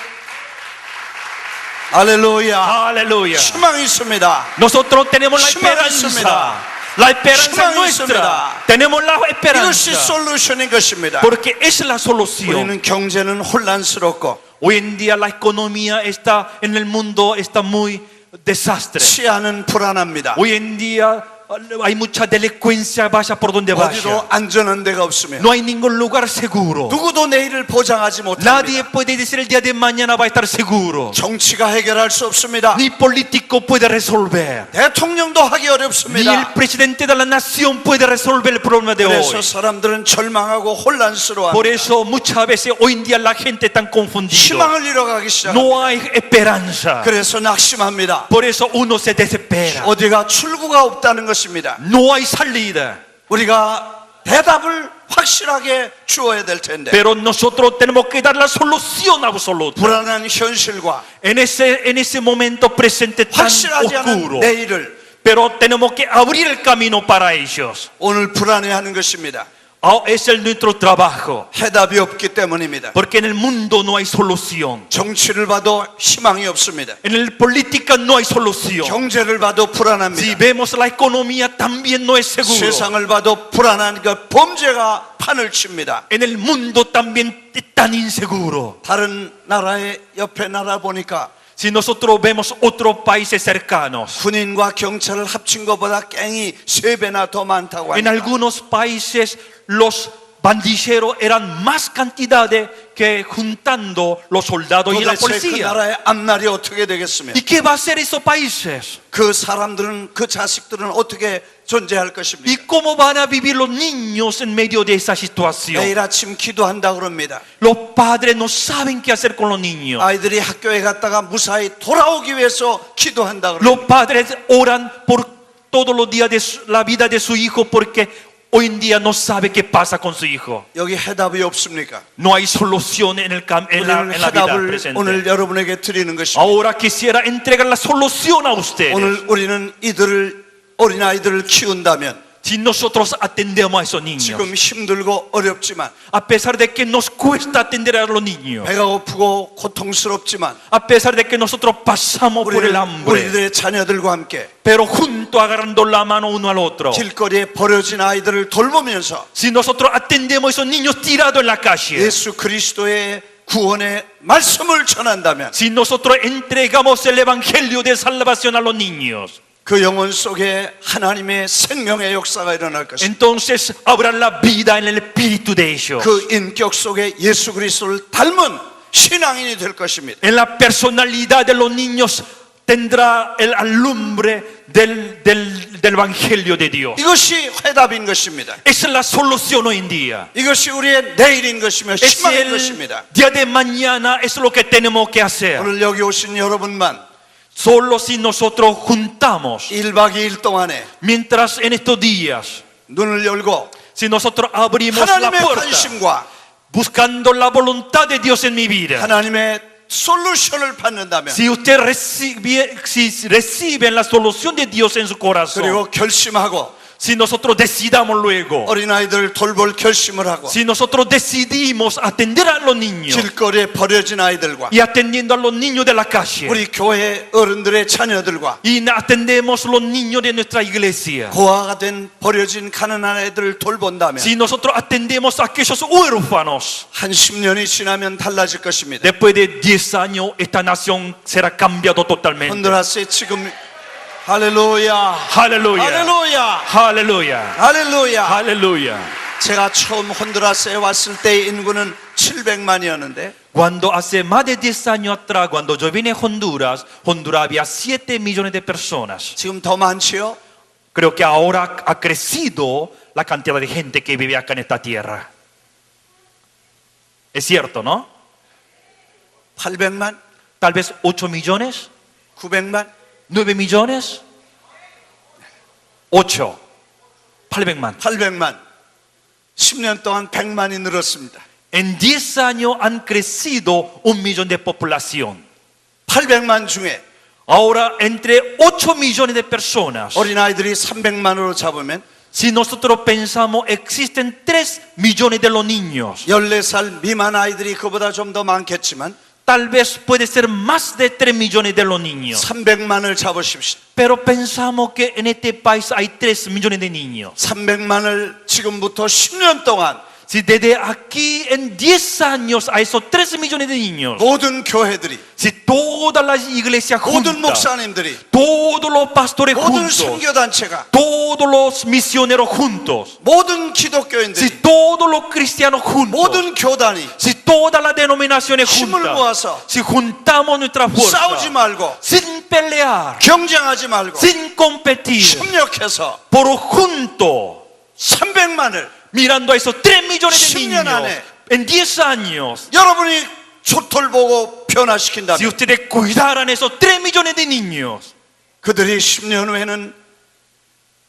할렐루야. aleluya, 희망이 있습니다. nosotros tenemos la 희망이 esperanza. 있습니다. La esperanza 희망이 nuestra. 있습니다. Tenemos la 이것이 esperanza. 솔루션인 것입니다. Porque es la solución. 우리는 경제는 혼란스럽고 Hoy en día la economía está en el mundo está muy desastre. 치안은 불안합니다. Hoy en día hay mucha delincuencia, vaya por donde vaya. 어디도 안전한 데가 없으며 No hay ningún lugar seguro. 누구도 내일을 보장하지 Nadie 못합니다. puede decir el día de mañana va a estar seguro. 정치가 해결할 수 없습니다. Ni político puede resolver. 대통령도 하기 Ni el 어렵습니다. presidente de la nación puede resolver el problema de 그래서 hoy. 사람들은 절망하고 Por 혼란스러워합니다. eso muchas veces hoy en día la gente está confundida. 희망을 잃어가기 시작합니다. No hay esperanza. 그래서 낙심합니다. Por eso uno se desespera. 어디가 출구가 없다는 것입니다. No hay salida. 우리가 해답을 확실하게 주어야 될 텐데 Pero nosotros tenemos que dar la solución absoluta. 불안한 현실과 En ese momento presente tan 확실하지 않은 oscuro. 내일을 Pero tenemos que abrir el camino para ellos. 오늘 불안해하는 것입니다. Es nuestro trabajo. 해답이 없기 때문입니다. Porque en el mundo no hay solución. 정치를 봐도 희망이 없습니다. En el política no hay solución. 경제를 봐도 Si 불안합니다. vemos la economía también no es seguro. 세상을 봐도 불안한 그 범죄가 판을 칩니다. En el mundo también es tan inseguro. 다른 나라의 옆에 나라 보니까 Si nosotros vemos otros países cercanos, 군인과 경찰을 합친 것보다 갱이 3배나 더 많다고 en 합니다. algunos países los pandilleros eran más cantidades que juntando los soldados y la 도대체 그 policía. 나라의 앞날이 어떻게 되겠으며 ¿Y qué va a hacer esos países? 그 사람들은 그 자식들은 어떻게 존재할 ¿Y 것입니까? cómo van a vivir los niños en medio de esa situación? 매일 아침 기도한다 그럽니다. Los padres no saben qué hacer con los niños. 아이들이 학교에 갔다가 무사히 돌아오기 위해서 기도한다 그럽니다. Los padres oran por todos los días de la vida de su hijo porque hoy en día no sabe qué pasa con su hijo. 여기 해답이 없습니까? No hay solución en la 우리는 vida 해답을 presente. 오늘 여러분에게 드리는 것입니다. Ahora quisiera entregar la solución a ustedes. 오늘 우리는 이들을 어린아이들을 키운다면 Si nosotros atendemos a esos niños, 지금 힘들고 어렵지만 a pesar de que nos cuesta atender a los niños, 배가 고프고 고통스럽지만 a pesar de que nosotros pasamos por el 우리는 hambre, 우리들의 자녀들과 함께 pero juntos agarrando la mano uno al otro, 길거리에 버려진 아이들을 돌보면서 si nosotros atendemos a esos niños tirados en la calle, 예수 그리스도의 구원의 말씀을 전한다면 si nosotros entregamos el evangelio de salvación a los niños, 그 영혼 속에 하나님의 생명의 역사가 일어날 것입니다. entonces habrá la vida en el espíritu de ellos. 그 인격 속에 예수 그리스도를 닮은 신앙인이 될 것입니다. En la personalidad de los niños tendrá el alumbre del evangelio de Dios. 이것이 해답인 것입니다. Esa es la solución hoy en día. 이것이 우리의 내일인 것이며 Es 희망인 el 것입니다. día de mañana, es lo que tenemos que hacer. 오늘 여기 오신 여러분만 Solo si nosotros juntamos, 1박 2일 동안에 mientras en estos días, 눈을 열고 si nosotros abrimos la 하나님의 puerta, 관심과 buscando la voluntad de Dios en mi vida, 하나님의 솔루션을 받는다면 si usted reciben la solución de Dios en su corazón, 그리고 결심하고 si nosotros decidamos luego, 어린아이들을 돌볼 결심을 하고 si nosotros decidimos atender a los niños 길거리에 버려진 아이들과 y atendiendo a los niños de la calle 우리 교회 어른들의 자녀들과 y atendemos los niños de nuestra iglesia, 고아가 된 버려진 가난한 아이들을 돌본다면 si nosotros atendemos a aquellos huérfanos, 한 10년이 지나면 달라질 것입니다. después de 10 años esta nación será cambiado totalmente. hondu라스에 지금 할렐루야 Aleluya, 할렐루야 aleluya, 할렐루야 aleluya. 제가 처음 hondu라스에 왔을 때의 인구는 700만이었는데 Cuando hace más de 10 años atrás, cuando yo vine a Honduras, Honduras había 7 millones de personas. 지금 더 많지요? Creo que ahora ha crecido la cantidad de gente que vive acá en esta tierra. Es cierto, ¿no? 800만? Tal vez 8 millones, 900만? 9 millones, 8, 800만. 800만 10년 동안 100만이 늘었습니다. En 10 años han crecido 1 millón de población. 800만 중에 Ahora, entre 8 millones de personas, 어린아이들이 300만으로 잡으면 si nosotros pensamos, existen 3 millones de los niños. 14살 미만 아이들이 그보다 좀 더 많겠지만 Tal vez puede ser más de 3 millones de los niños. 300만을 잡으십시오. Pero pensamos que en este país hay 3 millones de niños. 300만을 지금부터 10년 동안 Si desde aquí en 10 años a esos 3 millones de niños, 모든 교회들이 si todas las iglesias 모든 juntas, 목사님들이 todos los pastores 모든 juntos, 선교단체가 todos los misioneros juntos, 모든 si 기독교인들이 todos los cristianos juntos, 모든 교단이 si todas las denominaciones 힘을 juntas, 모아서 si juntamos nuestra 싸우지 fuerza, 말고 sin pelear, 경쟁하지 말고 sin competir, 협력해서 pero juntos, 300만을 mirando a esos 3 millones de 10년 niños, 안에 en 10 años, 여러분이 촛돌 보고 si 변화시킨다면 ustedes cuidaran esos 3 millones de niños, 그들이 10년 후에는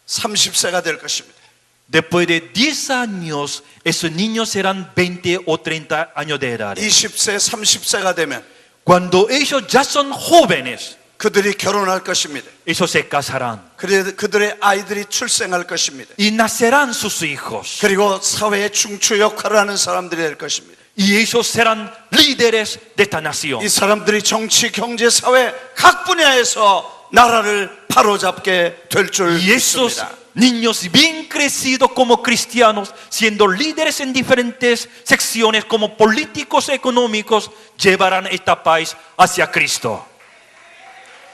30세가 될 것입니다. Después de 10 años, esos niños serán 20 o 30 años de edad. 20세, 30세가 되면 Cuando ellos ya son jóvenes, 그들이 결혼할 것입니다. ellos se casarán 그들의 아이들이 출생할 것입니다. y nacerán sus hijos. 그리고 사회의 중추 역할을 하는 사람들이 될 것입니다. Y ellos serán líderes de esta nación. 이 사람들이 정치, 경제, 사회 각 분야에서 나라를 바로잡게 될 줄 Y esos 믿습니다. niños bien crecidos como cristianos, siendo líderes en diferentes secciones como políticos económicos, llevarán este país hacia Cristo.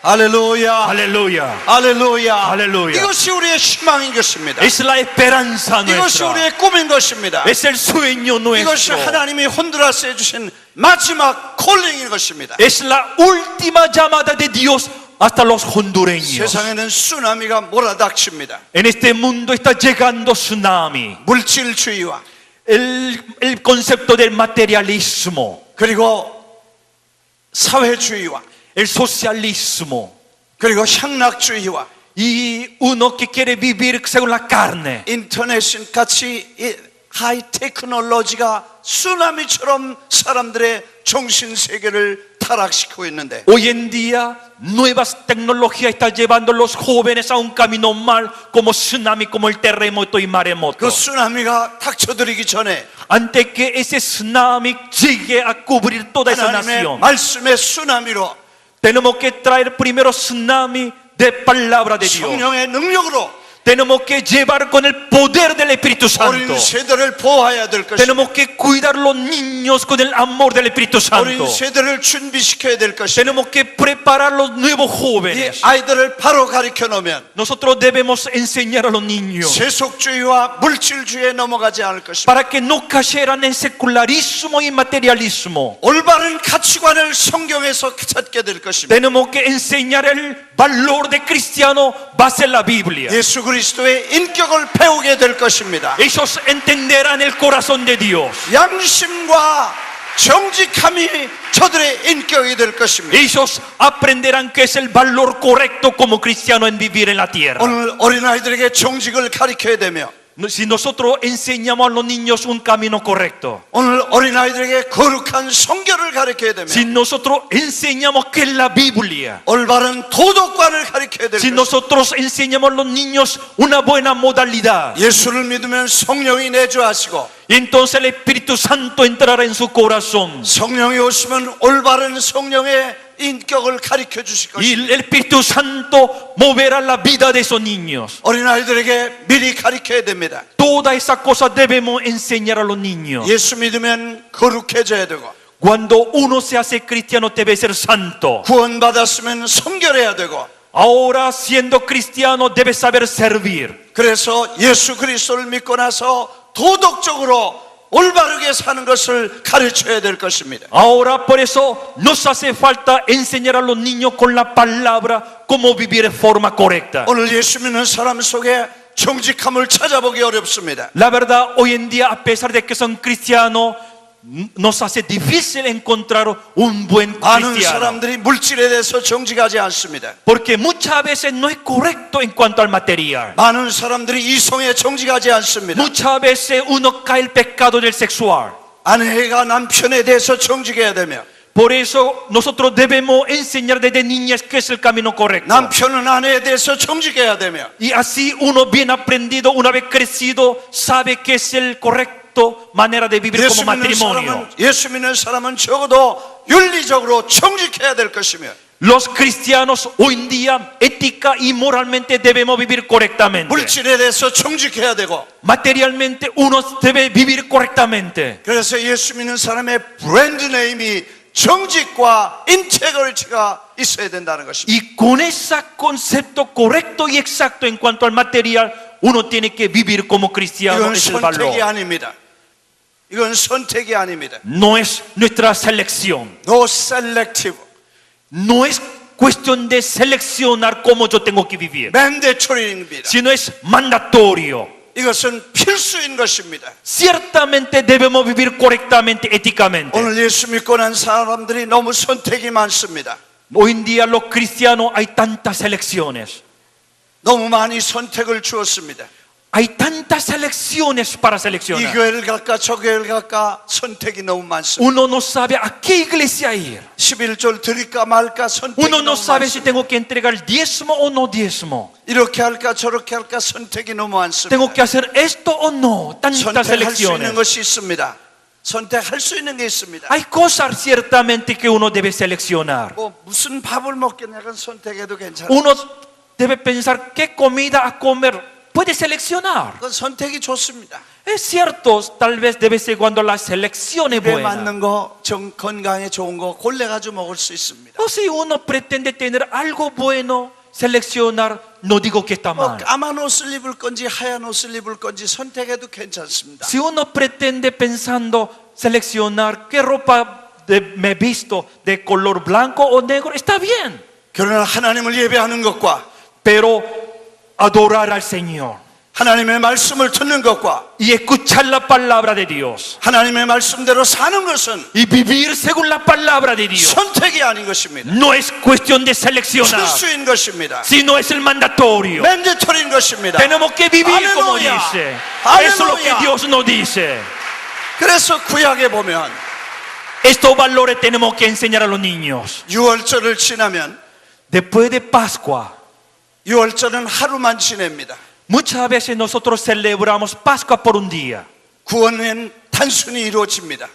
할렐루야. Aleluya. 할렐루야. 할렐루야. 이것이 우리의 희망인 것입니다. Es la esperanza 이것이 nuestra. 우리의 꿈인 것입니다. Es el sueño 이것이 nuestro. 하나님이 혼두라스에 주신 마지막 콜링인 것입니다. Es la última llamada de Dios hasta los hondureños. 세상에는 쓰나미가 몰아닥칩니다. En este mundo está llegando tsunami. 물질주의와 El concepto del materialismo, 그리고 사회주의와 el socialismo 그리고 향락주의와 y uno que quiere vivir según la carne. 인터넷 같이 이 하이 테크놀로지가 쓰나미처럼 사람들의 정신 세계를 타락시키고 있는데 Hoy en día, nuevas tecnologías están llevando a los jóvenes a un camino mal, como tsunami, como el terremoto y maremoto. 그 쓰나미가 닥쳐들이기 전에 Antes que ese tsunami llegue a cubrir toda esa 하나님의 nación, 말씀의 쓰나미로 tenemos que traer primero tsunami de palabra de Dios. 성령의 능력으로 Tenemos que llevar con el poder del Espíritu 어린 Santo. 세대를 보호해야 될 것입니다. Tenemos que cuidar los niños con el amor del Espíritu 어린 Santo. 세대를 준비시켜야 될 것입니다. Tenemos que preparar los nuevos 이 jóvenes. 아이들을 바로 가르쳐 놓으면 Nosotros debemos enseñar a los niños 세속주의와 물질주의에 넘어가지 않을 것입니다. para que no cayeran en secularismo y materialismo. 올바른 가치관을 성경에서 찾게 될 것입니다. Tenemos que enseñar el valor de cristiano base en la Biblia. 예수 그리스도의 인격을 배우게 될 것입니다. Ellos entenderán el corazón de Dios. 양심과 정직함이 저들의 인격이 될 것입니다. Ellos aprenderán que es el valor correcto como cristiano en vivir en la tierra. 오늘 어린아이들에게 정직을 가르쳐야 되며 Si nosotros enseñamos a los niños un camino correcto, 오늘 어린아이들에게 거룩한 성결을 가르쳐야 되며 si nosotros enseñamos que es la Biblia, 올바른 도덕관을 가르쳐야 될 si 것입니다. nosotros enseñamos a los niños una buena modalidad, 예수를 믿으면 성령이 내주하시고 y entonces el Espíritu Santo entrará en su corazón. 성령이 오시면 올바른 성령의 인격을 가르쳐 주실 Y 것입니다. el Espíritu Santo moverá la vida de esos niños. 어린아이들에게 미리 가르쳐야 됩니다. Todas esas cosas debemos enseñar a los niños. 예수 믿으면 거룩해져야 되고 Cuando uno se hace cristiano debe ser santo. 구원받았으면 성결해야 되고 Ahora siendo cristiano debe saber servir. 그래서 예수 그리스도를 믿고 나서 도덕적으로 올바르게 사는 것을 가르쳐야 될 것입니다. Ahora por eso nos hace falta enseñar a los niños con la palabra cómo vivir de forma correcta. 오늘 예수 믿는 사람 속에 정직함을 찾아보기 어렵습니다. La verdad, hoy en día, a pesar de que son cristianos, nos hace difícil encontrar un buen 많은 cristiano. 사람들이 물질에 대해서 정직하지 않습니다. Porque muchas veces no es correcto en cuanto al material. 많은 사람들이 이성에 정직하지 않습니다. Muchas veces uno cae el pecado del sexual. 아내가 남편에 대해서 정직해야 되며 Por eso nosotros debemos enseñar desde niñez qué es el camino correcto. 남편은 아내에 대해서 정직해야 되며 Y así uno bien aprendido, una vez crecido, sabe qué es el correcto manera de vivir como matrimonio. 예수 믿는 사람은 적어도 윤리적으로 정직해야 될 것이며 Los cristianos hoy en día ética y moralmente debemos vivir correctamente. 물질에 대해서 정직해야 되고 Materialmente uno debe vivir correctamente. 그래서 예수 믿는 사람의 브랜드 네임이 정직과 인테그리티가 있어야 된다는 것입니다. Y con ese concepto correcto y exacto en cuanto al material, uno tiene que vivir como cristiano. 이건 Es el 선택이 valor. 아닙니다. 이건 선택이 아닙니다. No es nuestra selección. No selective. No es cuestión de seleccionar cómo yo tengo que vivir, mandatory입니다. sino es mandatorio. 이것은 필수인 것입니다. Ciertamente debemos vivir correctamente, éticamente. 오늘 예수 믿고 난 사람들이 너무 선택이 많습니다. Hoy en día los cristianos hay tantas elecciones. 너무 많이 선택을 주었습니다. Hay tantas elecciones para 이 seleccionar. 교회를 갈까 저 교회를 갈까 선택이 너무 많습니다. Uno no sabe a qué iglesia ir. 11절 드릴까 말까 선택이 Uno no 너무 sabe si 많습니다. tengo que entregar el diezmo o no diezmo. 이렇게 할까 저렇게 할까 선택이 너무 많습니다. Tengo que hacer esto o no. Tantas 선택할 수 있는 elecciones. 것이 있습니다. 선택할 수 있는 게 있습니다. Hay cosas ciertamente que uno debe seleccionar. 뭐 무슨 밥을 먹겠냐 그 선택해도 괜찮아요. Uno debe pensar qué comida a comer. Puede seleccionar. 그건 선택이 좋습니다. Es cierto, tal vez de vez en cuando la selección es 입에 buena. 맞는 거, 건강에 좋은 거 골라가지고 먹을 수 있습니다. O si uno pretende tener algo bueno, seleccionar, no digo que está 뭐 mal. 까만 옷을 입을 건지 하얀 옷을 입을 건지 선택해도 괜찮습니다. Si uno pretende pensando seleccionar qué ropa me visto de color blanco o negro, está bien. 그러나 하나님을 예배하는 것과 Pero adorar al Señor 하나님의 말씀을 듣는 것과 y escuchar la palabra de Dios 하나님의 말씀대로 사는 것은 y vivir según la palabra de Dios 선택이 아닌 것입니다. no es cuestión de seleccionar, 필수인 것입니다. sino es el mandatorio. 맨데터리인 것입니다. Tenemos que vivir como Aleluya. dice. Aleluya. Eso es lo que Dios nos dice. 그래서 구약에 보면 Estos valores tenemos que enseñar a los niños. 6월절을 지나면 Después de Pascua, 6월절은 하루만 지냅니다. muchas veces nosotros celebramos Pascua por un día. 구원은 단순히 이루어집니다.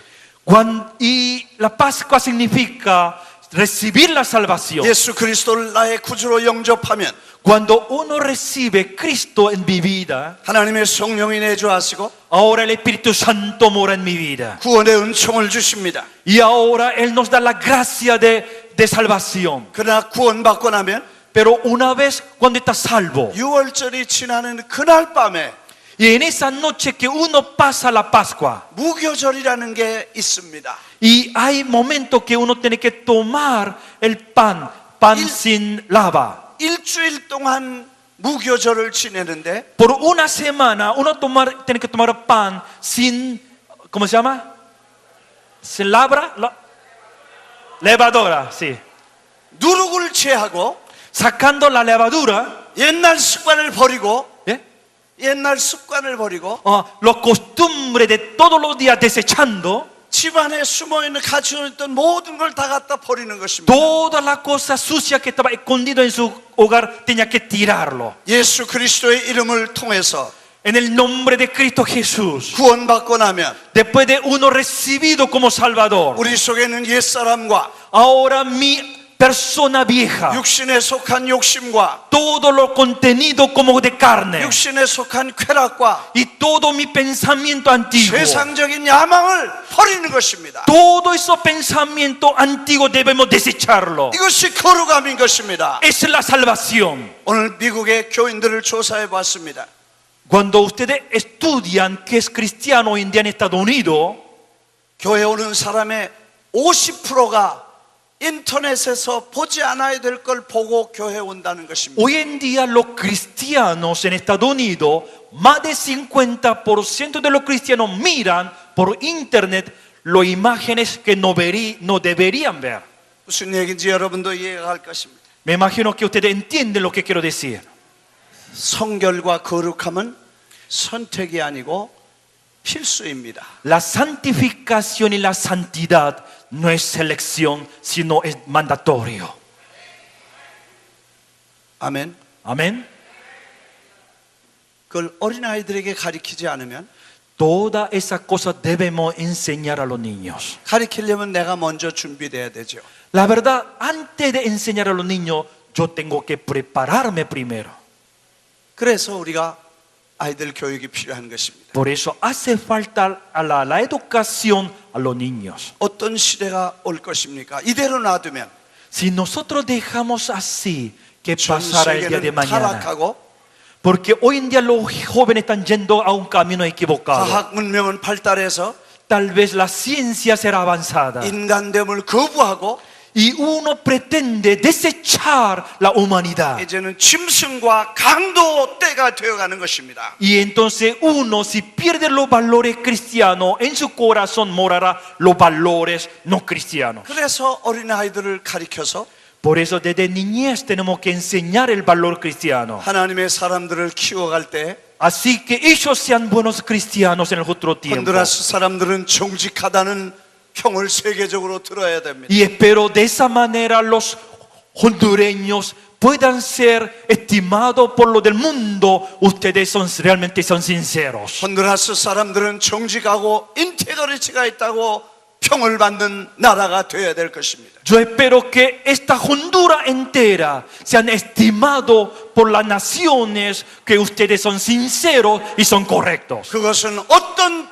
Y la Pascua significa recibir la salvación. 예수 그리스도를 나의 구주로 영접하면 Cuando uno recibe Cristo en mi vida, 하나님의 성령이 내주하시고 ahora el Espíritu Santo mora en mi vida. 구원의 은총을 주십니다. Y ahora Él nos da la gracia de salvación. 그러나 구원받고 나면 Pero una vez cuando está salvo, 6월절이 지나는 그날 밤에 y en esa noche que uno pasa la Pascua, 무교절이라는 게 있습니다. y hay momentos que uno tiene que tomar el pan sin lava. 일주일 동안 무교절을 지내는데 Por una semana uno tiene que tomar pan sin, ¿cómo se llama? Sin levadura, sí. 누룩을 제하고 Sacando la levadura, 옛날 습관을 버리고 ¿eh? 옛날 습관을 버리고 Los costumbres de todos los días desechando 집안에 숨어있는 가지고 있던 모든 걸 다 갖다 버리는 것입니다. todas las cosas sucias que estaba escondido en su hogar, tenía que tirarlo. 예수 그리스도의 이름을 통해서 En el nombre de Cristo Jesús, 구원받고 나면 después de uno recibido como Salvador, 우리 속에는 옛사람과 ahora mi persona vieja, 육신에 속한 욕심과 todo lo contenido como de carne 육신에 속한 쾌락과 y todo mi pensamiento antiguo, 세상적인 야망을 버리는 것입니다. todo esos pensamientos antiguos debemos desecharlo. 이것이 거룩함인 것입니다. Esa es la salvación. 오늘 미국의 교인들을 조사해 봤습니다. Cuando ustedes estudian qué es cristiano hoy en día en Estados Unidos, 교회 오는 사람의 50%가 인터넷에서 보지 않아야 될 걸 보고 교회 온다는 것입니다. hoy en día los cristianos en Estados Unidos, más de 50% de los cristianos miran por internet las imágenes que no deberían ver. 무슨 얘기인지 여러분도 이해가 갈 것입니다. Me imagino que ustedes entienden lo que quiero decir. 성결과 거룩함은 선택이 아니고 필수입니다. La santificación y la santidad no es selección, sino es mandatorio. 아멘. Amén. 그걸 어린아이들에게 가르치지 않으면 Todas esas cosas debemos enseñar a los niños. 가르치려면 내가 먼저 준비돼야 되죠. La verdad, antes de enseñar a los niños, yo tengo que prepararme primero. 그래서 우리가 아이들 교육이 필요한 것입니다. Por eso hace falta la educación a los niños. 어떤 시대가 올 것입니까? 이대로 놔두면 Si nosotros dejamos así, ¿qué 전 pasará el día de 세계는 mañana? 타락하고 Porque hoy en día los jóvenes están yendo a un camino equivocado. 과학 문명은 발달해서 Tal vez la ciencia será avanzada 인간됨을 거부하고 y uno pretende desechar la humanidad. 이제는 짐승과 강도 때가 되어가는 것입니다. Y entonces uno, si pierde los valores cristianos, en su corazón morará los valores no cristianos. 그래서 어린아이들을 가르쳐서 Por eso desde niñez tenemos que enseñar el valor cristiano. 하나님의 사람들을 키워갈 때 Así que ellos sean buenos cristianos en el futuro tiempo. hon두라스 사람들은 정직하다는 평을 세계적으로 들어야 됩니다. Y espero de esa manera los hondureños puedan ser estimados por lo del mundo. Ustedes realmente son sinceros. hon두라스 사람들은 정직하고 인테그리티가 있다고 평을 받는 나라가 되어야 될 것입니다. Yo espero que esta Honduras entera sean estimados por las naciones, que ustedes son sinceros y son correctos. 그것은 어떤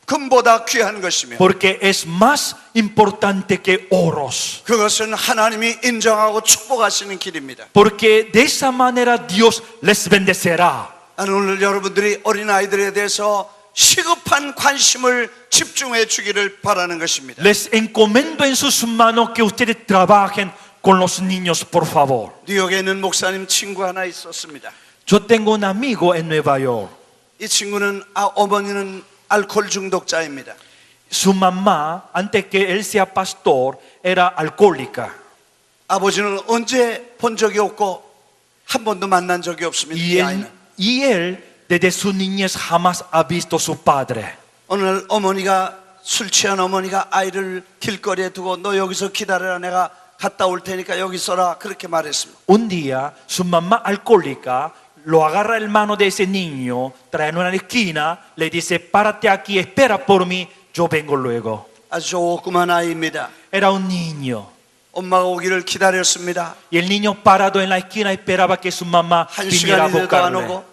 금보다 귀한 것이며 Porque es más importante que oros. 그것은 하나님이 인정하고 축복하시는 길입니다. Porque de esa manera Dios les bendecerá. 나는 오늘 여러분들이 어린아이들에 대해서 시급한 관심을 집중해 주기를 바라는 것입니다. Les encomiendo en sus manos que ustedes trabajen con los niños, por favor. 뉴욕에 있는 목사님 친구 하나 있었습니다. Yo tengo un amigo en Nueva York. 이 친구는 어머니는 알코올 중독자입니다. Su mamá, antes que él sea pastor, era alcohólica. 아버지는 언제 본 적이 없고 한 번도 만난 적이 없습니다. 이 아이는. Y él, desde su niñez, jamás ha visto a su padre. 어느 날 어머니가 술 취한 어머니가 아이를 길거리에 두고 너 여기서 기다려라 내가 갔다 올 테니까 여기 있어라 그렇게 말했습니다. Un día, su mamá alcohólica lo agarra el mano de ese niño, trae en una esquina, le dice, párate aquí, espera por mí, yo vengo luego. 아주 조그만 아이입니다. Era un niño. 엄마가 오기를 기다렸습니다. Y el niño parado en la esquina esperaba que su mamá 한 viniera a 시간이 돼도 안 buscarle. 오고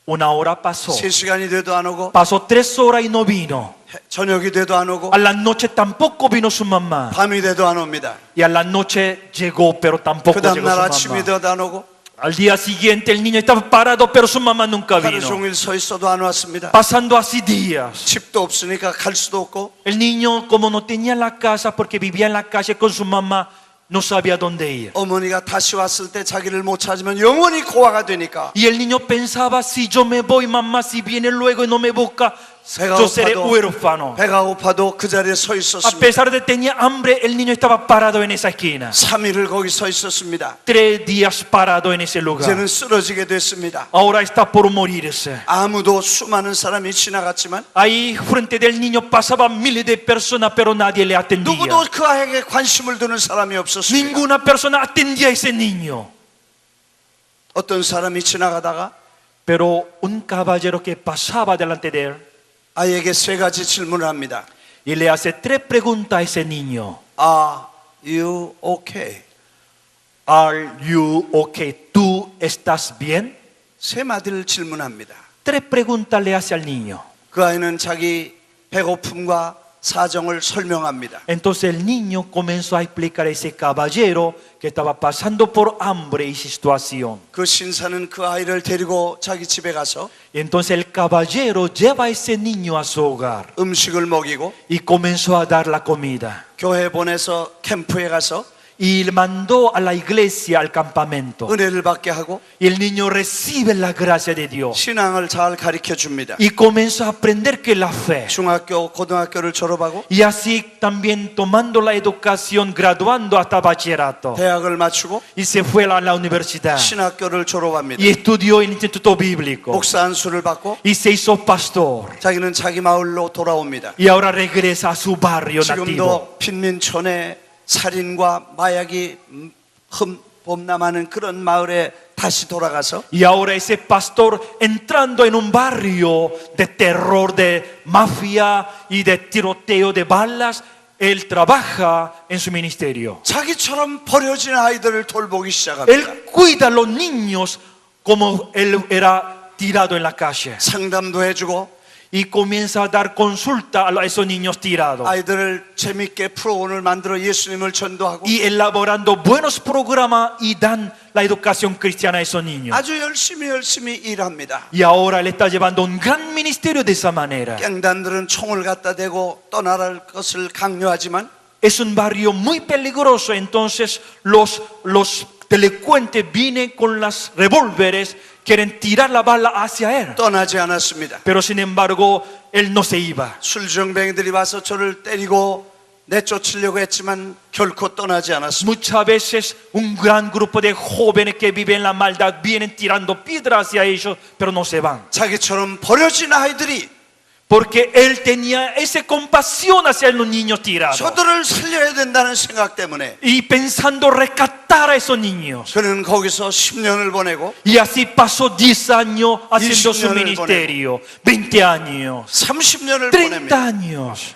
Una hora pasó. 3시간이 돼도 안 오고 Pasó 3 horas y no vino. 저녁이 돼도 안 오고 A la noche tampoco vino su mamá. 밤이 돼도 안 옵니다. Y a la noche llegó, pero tampoco 그 다음 llegó 날 su 아침이 mamá. 돼도 안 오고 Al día siguiente el niño estaba parado, pero su mamá nunca 하루 vino. 종일 서 있어도 안 왔습니다. Pasando así días. 집도 없으니까 갈 수도 없고 El niño, como no tenía la casa porque vivía en la calle con su mamá, no sabía dónde ir. 어머니가 다시 왔을 때 자기를 못 찾으면 영원히 고아가 되니까 Y el niño pensaba, si yo me voy, mamá, si viene luego y no me busca, 배가 yo seré 고파도 huérfano. 배가 고파도 그 자리에 서 A 있었습니다. pesar de que tenía hambre, el niño estaba parado en esa esquina. 3일을 거기 서 있었습니다. 3 días parado en ese lugar. 이제는 쓰러지게 됐습니다. Ahora está por morirse. 아무도 수많은 사람이 지나갔지만 Ahí frente del niño pasaban miles de personas, pero nadie le atendía. 누구도 그 아이에게 관심을 두는 사람이 없었습니다. Ninguna persona atendía a ese niño. 어떤 사람이 지나가다가 Pero un caballero que pasaba delante de él 아이에게 3가지 질문을 합니다. y le hace 3 preguntas a ese niño. Are you okay? Are you okay? ¿Tú estás bien? 3마디를 질문합니다. 3 preguntas le hace al niño. 그 아이는 자기 배고픔과 사정을 설명합니다. Entonces el niño comenzó a explicar a ese caballero que estaba pasando por hambre y situación. 그 신사는 그 아이를 데리고 자기 집에 가서 Y entonces el caballero lleva a ese niño a su hogar 음식을 먹이고 y comenzó a dar la comida. 교회 보내서 캠프에 가서 Y le mandó a la iglesia, al campamento. 은혜를 받게 하고 Y el niño recibe la gracia de Dios. 신앙을 잘 가르쳐 줍니다. Y comenzó a aprender que la fe. 중학교, 고등학교를 졸업하고 Y así también tomando la educación, graduando hasta bachillerato. 대학을 마치고 Y se fue a la universidad. 신학교를 졸업합니다. Y estudió en el Instituto Bíblico. 목사 안수를 받고 Y se hizo pastor. 자기는 자기 마을로 돌아옵니다. Y ahora regresa a su barrio nativo. 지금도 빈민촌에 살인과 마약이 범람하는 그런 마을에 다시 돌아가서 Y ahora ese pastor entrando en un barrio de terror, de mafia y de tiroteo de balas, él trabaja en su ministerio. 자기처럼 버려진 아이들을 돌보기 시작합니다. Él cuida a los niños como él era tirado en la calle. 상담도 해주고 Y comienza a dar consulta a esos niños tirados. 아이들을 재밌게 프로그램을 만들어 예수님을 전도하고 Y elaborando buenos programas y dan la educación cristiana a esos niños. 아주 열심히 일합니다. Y ahora él está llevando un gran ministerio de esa manera. 갱단들은 총을 갖다 대고 떠나갈 것을 강요하지만 Es un barrio muy peligroso, entonces los delincuentes vienen con las revólveres, quieren tirar la bala hacia él. 떠나지 않았습니다. Pero sin embargo, él no se iba. 술정뱅이들이 와서 저를 때리고 내쫓으려고 했지만 결코 떠나지 않았습니다. Muchas veces un gran grupo de jóvenes que viven en la maldad vienen tirando piedras hacia ellos, pero no se van. 자기처럼 버려진 아이들이 Porque él tenía esa compasión hacia los niños tirados. 저들을 살려야 된다는 생각 때문에 Y pensando rescatar a esos niños. 그는 거기서 10년을 보내고 Y así pasó 10 años haciendo 20 su 년을 ministerio. 20 años. 30년을 30 보냅니다. años.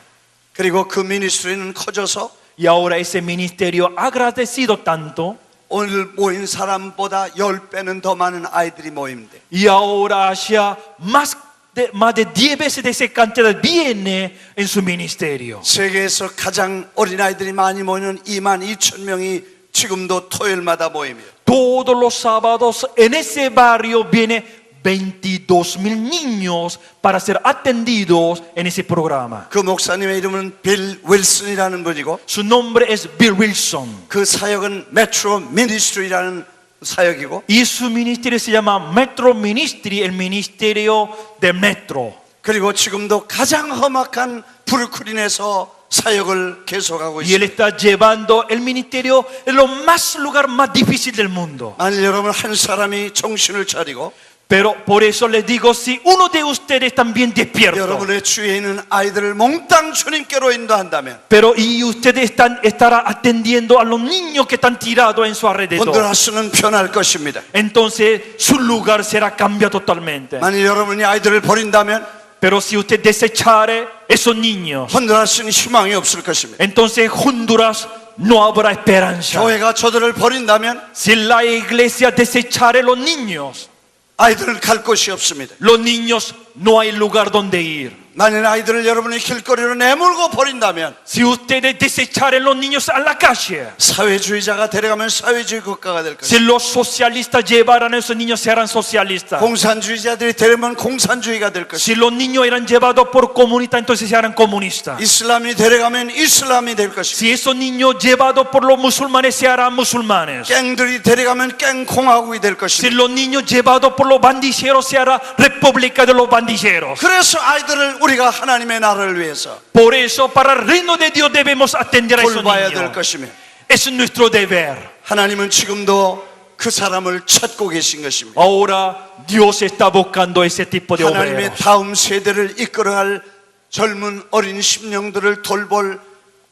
그리고 그 미니스트리는 커져서 Y ahora ese ministerio ha agradecido tanto. 오늘 모인 사람보다 10배는 더 많은 아이들이 모입니다. Y ahora haya más de 10 veces de esa cantidad viene en su ministerio. 세계에서 가장 어린아이들이 많이 모이는 22,000명이 지금도 토요일마다 모입니다. Todos los sábados en ese barrio viene 22,000 niños para ser atendidos en ese programa. 그 목사님의 이름은 빌 윌슨이라는 분이고 Su nombre es Bill Wilson. 그 사역은 메트로 미니스트리라는 사역이고 Y su ministerio se llama Metro Ministry, el ministerio de Metro. 그리고 지금도 가장 험악한 브루클린에서 사역을 계속하고 Y él 있습니다. está llevando el ministerio en lo más lugar más difícil del mundo. 만일 여러분 한 사람이 정신을 차리고 Pero por eso les digo, si uno de ustedes también despierta, 여러분의 주위에 있는 아이들을 몽땅 주님께로 인도한다면 pero y ustedes estará atendiendo a los niños que están tirados en su alrededor, hon두라스는 변할 것입니다. entonces su lugar será cambiado totalmente. 만일 여러분이 아이들을 버린다면 Pero si usted desechare esos niños, hon두라스는 희망이 없을 것입니다. entonces Honduras no habrá esperanza. 교회가 저들을 버린다면 Si la iglesia desechare los niños, 아이들을 갈 곳이 없습니다. los niños no hay lugar donde ir. 만일 아이들을 여러분이 길거리로 내몰고 버린다면 Si ustedes desecharen los niños a la calle, 사회주의자가 데려가면 사회주의 국가가 될 si 것입니다. los socialistas llevaran a esos niños, serán socialistas. 공산주의자들이 데려오면 공산주의가 될 것입니다. Si los niños eran llevados por comunistas, entonces se harán comunistas. 이슬람이 데려가면 이슬람이 될 것입니다. Si esos niños llevados por los musulmanes, se harán musulmanes. 갱들이 데려가면 갱공화국이 될 Si 것입니다. los niños llevados por los bandilleros, se hará república de los bandilleros. 그래서 아이들을 우리가 하나님의 나라를 위해서 Por eso, para el reino de Dios debemos atender a esos 돌봐야 될 niños. 것이며 Es nuestro deber. 하나님은 지금도 그 사람을 찾고 계신 것입니다. Ahora Dios está buscando ese tipo de 하나님의 obreros. 다음 세대를 이끌어갈 젊은 어린 심령들을 돌볼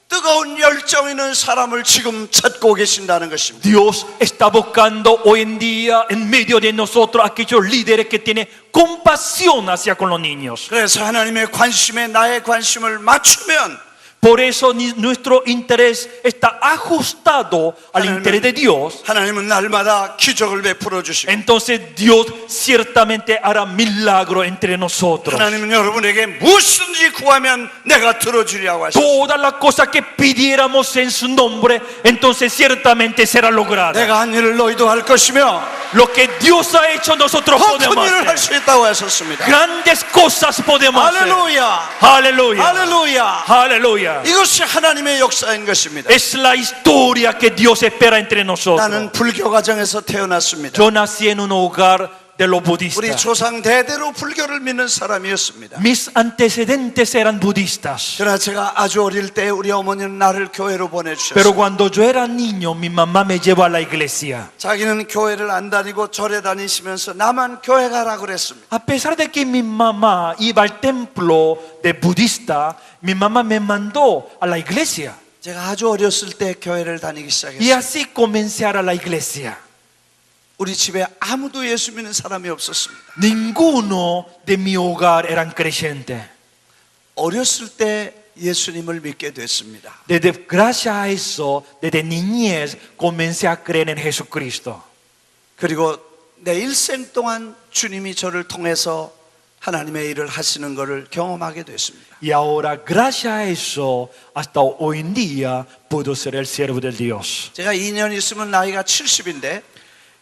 뜨거운 열정 있는 사람을 지금 찾고 계신다는 것입니다. Dios está buscando hoy en día en medio de nosotros aquellos líderes que tienen compasión hacia con los niños. 그래서 하나님의 관심에 나의 관심을 맞추면 Por eso nuestro interés está ajustado al interés de Dios. 하나님은 날마다 기적을 베풀어 주시고 Entonces Dios ciertamente hará milagro entre nosotros. 하나님은 여러분에게 무엇이든지 구하면 내가 들어주리라고 하셨습니다. Todas las cosas que pidiéramos en su nombre, entonces ciertamente será lograda. 내가 한 일을 너희도 할 것이며 Lo que Dios ha hecho, nosotros 더 큰 podemos 일을 할 hacer. 수 있다고 하셨습니다. Grandes cosas podemos hacer. 할렐루야. Aleluya. 할렐루야. Aleluya. 이것이 하나님의 역사인 것입니다. Es la historia que Dios espera entre nosotros. 나는 불교 가정에서 태어났습니다. Yo nací en un hogar de los 우리 budistas. 조상 대대로 불교를 믿는 사람이었습니다. Mis antecedentes eran budistas. 그러나 제가 아주 어릴 때 우리 어머니는 나를 교회로 Pero 보내주셨어요. cuando yo era niño, mi mamá me llevó a la iglesia. 자기는 교회를 안 다니고 절에 다니시면서 나만 교회 가라 그랬습니다. A pesar de que mi mamá iba al templo de budista, mi mamá me mandó a la iglesia. 제가 아주 어렸을 때 교회를 다니기 Y 시작했어요. así comencé a ir a la iglesia. 우리 집에 아무도 예수 믿는 사람이 없었습니다. Ninguno de mi hogar eran creyentes. 어렸을 때 예수님을 믿게 됐습니다. Gracias a eso, desde niñez comencé a creer en Jesucristo. 그리고 내 일생 동안 주님이 저를 통해서 하나님의 일을 하시는 것을 경험하게 됐습니다. Y ahora, gracias a eso, hasta hoy en día puedo ser el siervo de Dios. 제가 2년 있으면 나이가 70인데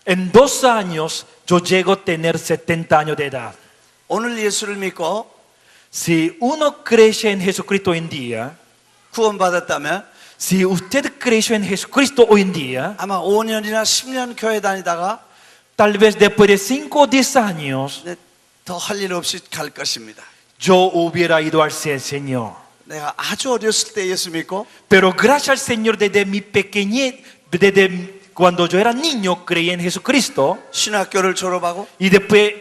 En 2 años yo llego a tener 70 años de edad. 오늘 예수를 믿고 Si uno cree en Jesucristo hoy en día, 구원받았다면 si usted creyó en Jesucristo hoy en día, 아마 5년이나 10년 교회 다니다가 tal vez después de 5 o 10 años 더 할 일 없이 갈 것입니다. yo hubiera ido al Señor. 내가 아주 어렸을 때 예수 믿고 Pero gracias al Señor desde mi pequeñez, desde cuando yo era niño creí en Jesucristo 신학교를 졸업하고 y después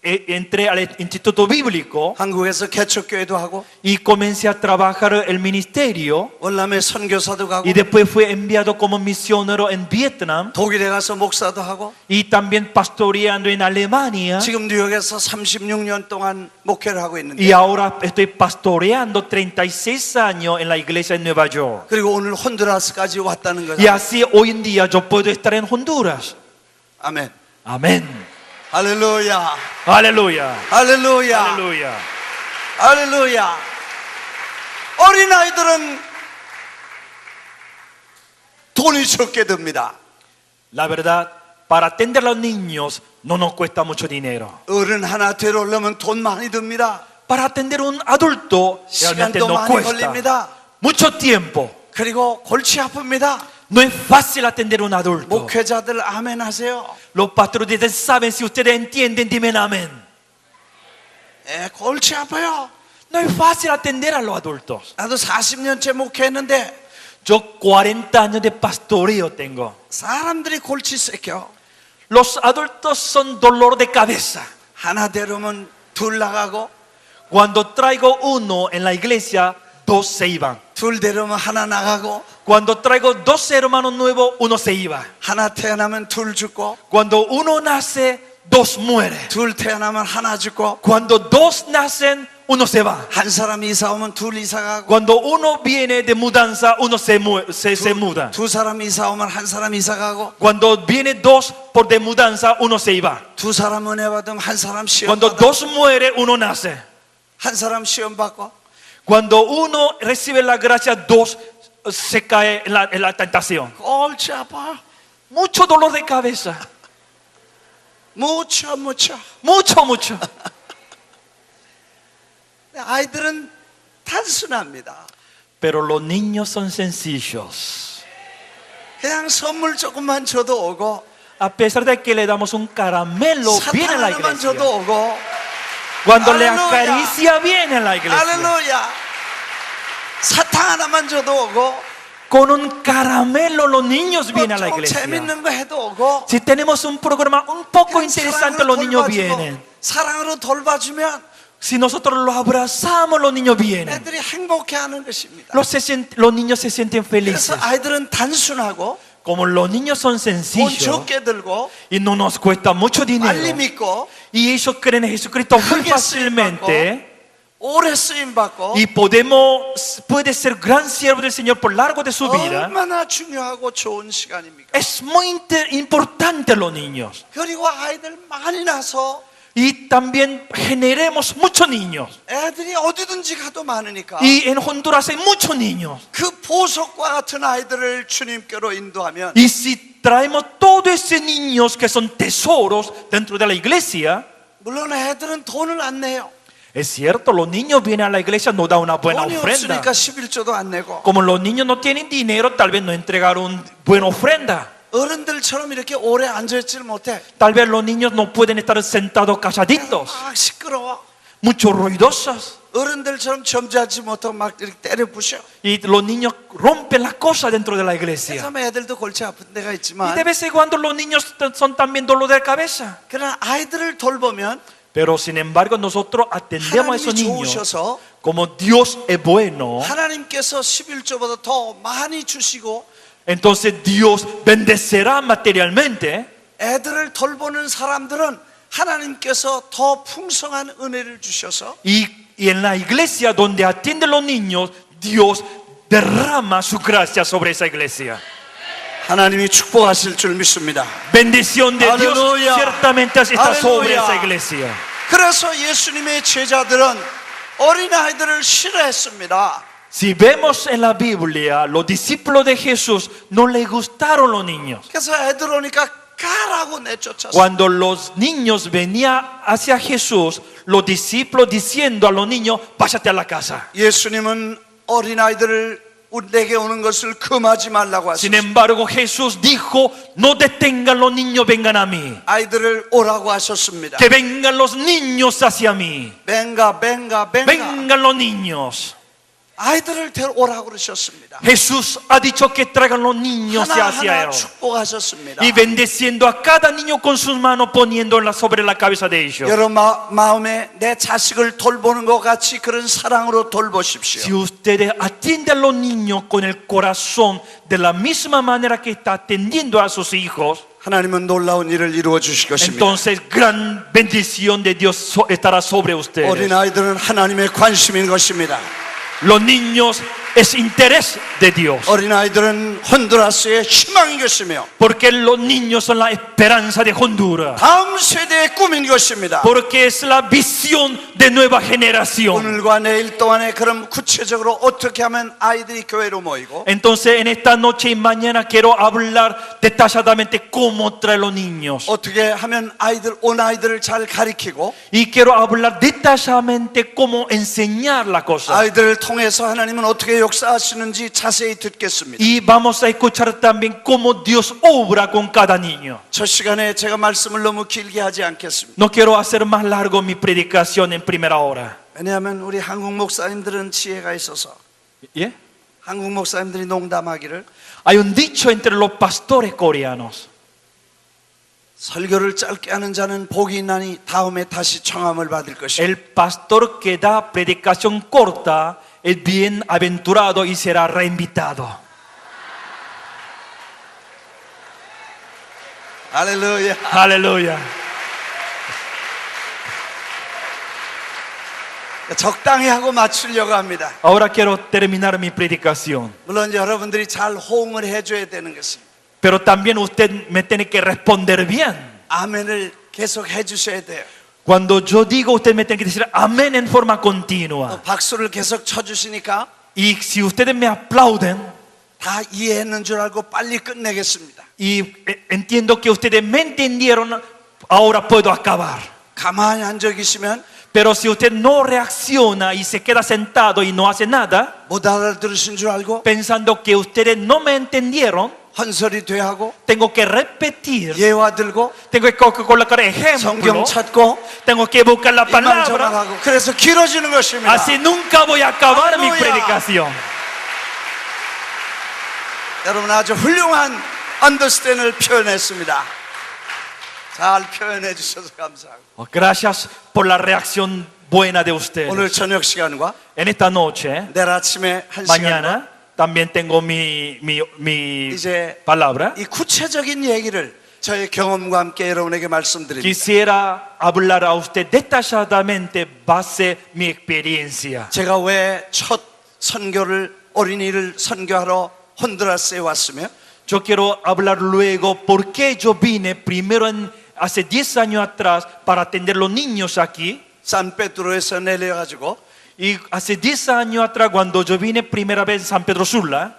entré al instituto bíblico 한국에서 개척교회도 하고 y comencé a trabajar el ministerio 월남에 선교사도 가고 y después fui enviado como misionero en Vietnam 독일에 가서 목사도 하고 y también pastoreando en Alemania 지금 뉴욕에서 36년 동안 목회를 하고 있는데 y ahora estoy pastoreando 36 años en la iglesia en Nueva York. 그리고 오늘 혼두라스까지 왔다는 Y 거죠. así hoy en día yo puedo estar en Honduras. 아멘. Amén. 할렐루야. Aleluya. 할렐루야. Aleluya. 할렐루야. 어린아이들은 돈이 적게 듭니다. La verdad, para atender a los niños no nos cuesta mucho dinero. 어른 하나 데려오려면 돈 많이 듭니다. Para atender a un adulto realmente 시간도 no 많이 cuesta 걸립니다. mucho tiempo. 그리고 골치 아픕니다. No es fácil atender a un adulto. 목회자들 아멘 하세요. Los pastores ustedes saben, si ustedes entienden, dimen amén. 예, 골치 아파요. No es fácil atender a los adultos. 나도 40년째 목회했는데 Yo 40 años de pastoreo tengo. 사람들이 골치 새겨. Los adultos son dolor de cabeza. 하나 데려오면 둘 나가고 Cuando traigo uno en la iglesia, dos se iban. 둘 데려오면 하나 나가고 Cuando traigo dos hermanos nuevos, uno se iba. 하나 태어나면 둘 죽고 Cuando uno nace, dos mueren. 둘 태어나면 하나 죽고 Cuando dos nacen, uno se va. 한 사람 이사 오면 둘 이사 가고 Cuando uno viene de mudanza, uno se muda. 두 사람 이사 오면 한 사람 이사 가고 Cuando viene dos por de mudanza, uno se iba. 두 사람 은혜 받으면 한 사람 시험 Cuando 받아 dos muere, uno nace. 한 사람 시험 받고 Cuando uno recibe la gracia, dos se cae en la tentación. 골치 아파. Mucho dolor de cabeza. 무쳐 Mucho. 아이들은 단순합니다. Pero los niños son sencillos. 그냥 선물 조금만 줘도 오고 A pesar de que le damos un caramelo, viene a 사탕 la 하나만 iglesia. 줘도 오고 Cuando le Aleluya. acaricia, viene a la iglesia. 할렐루야. 사탕 하나만 줘도 오고 Con un caramelo los niños vienen a la 좀 iglesia. 재밌는 거 해도 오고 Si tenemos un programa un poco 그냥 interesante, 사랑으로 los niños 돌봐주고, vienen. 사랑으로 돌봐주면 Si nosotros los abrazamos, los niños vienen. 애들이 행복해하는 것입니다. Los niños se sienten felices. 그래서 아이들은 단순하고 Como los niños son 돈 sencillos 적게 들고 y no nos cuesta mucho 빨리 dinero, 믿고 y ellos creen en Jesucristo muy 크게 쓰임 받고 fácilmente, 오래 쓰임 받고 y puede ser gran siervo del Señor por largo de su vida. 얼마나 중요하고 좋은 시간입니까? Es muy importante los niños. 그리고 아이들 많이 나서 Y también generemos muchos niños. 애들이 어디든지 가도 많으니까 Y en Honduras hay muchos niños. 그 보석과 같은 아이들을 주님께로 인도하면 Y si traemos todos esos niños que son tesoros dentro de la iglesia, 물론 애들은 돈을 안 내요. es cierto, los niños vienen a la iglesia, no dan una buena 돈이 ofrenda. 없으니까 11조도 안 내고 Como los niños no tienen dinero, tal vez no entregaron buena ofrenda. 어른들처럼 이렇게 오래 앉아있지를 못해. Tal vez los niños no pueden estar sentados calladitos, 막 시끄러워. mucho ruidosos. 어른들처럼 점잖지 못하고 막 이렇게 때려 부셔. Y los niños rompen las cosas dentro de la iglesia. 참 애들도 골치 아픈 데가 Y 있지만 de vez en cuando los niños son también dolor de cabeza. 그러나 아이들을 돌보면 Pero sin embargo nosotros atendemos a esos 하나님이 niños. 좋으셔서 Como Dios es bueno, 하나님께서 11조보다 더 많이 주시고 entonces Dios bendecerá materialmente. 애들을 돌보는 사람들은 하나님께서 더 풍성한 은혜를 주셔서 Y en la iglesia donde atienden los niños, Dios derrama su gracia sobre esa iglesia. 하나님이 축복하실 줄 믿습니다. Bendición de Dios Aleluya. ciertamente está sobre Aleluya. esa iglesia. 그래서 예수님의 제자들은 어린아이들을 싫어했습니다. Si vemos en la Biblia, los discípulos de Jesús no les gustaron los niños. 그래서 애들 오니까 가라고 내쫓았어요. Cuando los niños venían hacia Jesús, los discípulos diciendo a los niños, váyate a la casa. 예수님은 어린아이들을 내게 오는 것을 금하지 말라고 Sin 하셨어요. embargo, Jesús dijo, no detengan los niños, vengan a mí. 아이들을 오라고 하셨습니다. Que vengan los niños hacia mí. venga. Vengan los niños. 아이들을 데려오라고 그러셨습니다. Jesús ha dicho que traigan los niños hacia 하나하나 Él. 축복하셨습니다. Y bendeciendo a cada niño con sus manos, poniéndolas sobre la cabeza de ellos. 여러분 마음에 내 자식을 돌보는 것 같이 그런 사랑으로 돌보십시오. Si ustedes atienden a los niños con el corazón de la misma manera que está atendiendo a sus hijos, 하나님은 놀라운 일을 이루어 주실 것입니다. entonces gran bendición de Dios estará sobre ustedes. 어린아이들은 하나님의 관심인 것입니다. Los niños es interés de Dios. 어린아이들은 혼두라스의 희망인 것이며 Porque los niños son la esperanza de Honduras. 다음 세대의 꿈인 것입니다. Porque es la visión de nueva generación. 오늘과 내일 동안에 그럼 구체적으로 어떻게 하면 아이들이 교회로 모이고 Entonces en esta noche y mañana quiero hablar detalladamente cómo traer los niños. 어떻게 하면 온 아이들을 잘 가리키고 Y quiero hablar detalladamente cómo enseñar la cosa. 아이들을 통해서 하나님은 어떻게 역사하시는지 자세히 듣겠습니다. Y vamos a escuchar también cómo Dios obra con cada niño. 첫 시간에 제가 말씀을 너무 길게 하지 않겠습니다. No quiero hacer más largo mi predicación en primera hora. 왜냐하면 우리 한국 목사님들은 지혜가 있어서 ¿Yeah? 한국 목사님들이 농담하기를 Hay un dicho entre los pastores coreanos. 설교를 짧게 하는 자는 복이 있나니 다음에 다시 청함을 받을 것이다. El pastor que da predicación corta es bienaventurado y será reinvitado. 할렐루야. Aleluya. 적당히 하고 맞추려고 합니다. Ahora quiero terminar mi predicación. 물론 여러분들이 잘 호응을 해줘야 되는 것입니다. Pero también usted me tiene que responder bien. 아멘을 계속 해주셔야 돼요. Cuando yo digo, usted me tiene que decir amén en forma continua. 박수를 계속 쳐주시니까 Y si ustedes me aplauden, 다 이해했는 줄 알고 빨리 끝내겠습니다. y entiendo que ustedes me entendieron, ahora puedo acabar. 가만히 앉아 계시면 Pero si usted no reacciona y se queda sentado y no hace nada, 못 알아들으신 줄 알고 pensando que ustedes no me entendieron, 헌설이 돼하고 tengo que repetir, 예화 들고 tengo que colocar 성경 ejemplo, 찾고 tengo que buscar la 이만저만 palabra. 하고 그래서 길어지는 것입니다. Así nunca voy a acabar mi Aleluya. predicación. 여러분 아주 훌륭한 언더스탠을 표현했습니다. 잘 표현해 주셔서 감사하고 Gracias por la reacción buena de 오늘 ustedes. 저녁 시간과 En esta noche, 내일 아침에 한 시간 mañana, también tengo mi 이제 palabra. 이 구체적인 얘기를 저의 경험과 함께 여러분에게 말씀드립니다. Quisiera hablar a usted detalladamente base mi experiencia. 제가 왜 첫 선교를 어린이를 선교하러 혼두라스에 왔으며 Yo quiero hablar luego por qué yo vine primero hace 10 años atrás para atender los niños aquí. 산페드로에서 내려가지고 Y hace 10 años atrás, cuando yo vine primera vez en San Pedro Sula,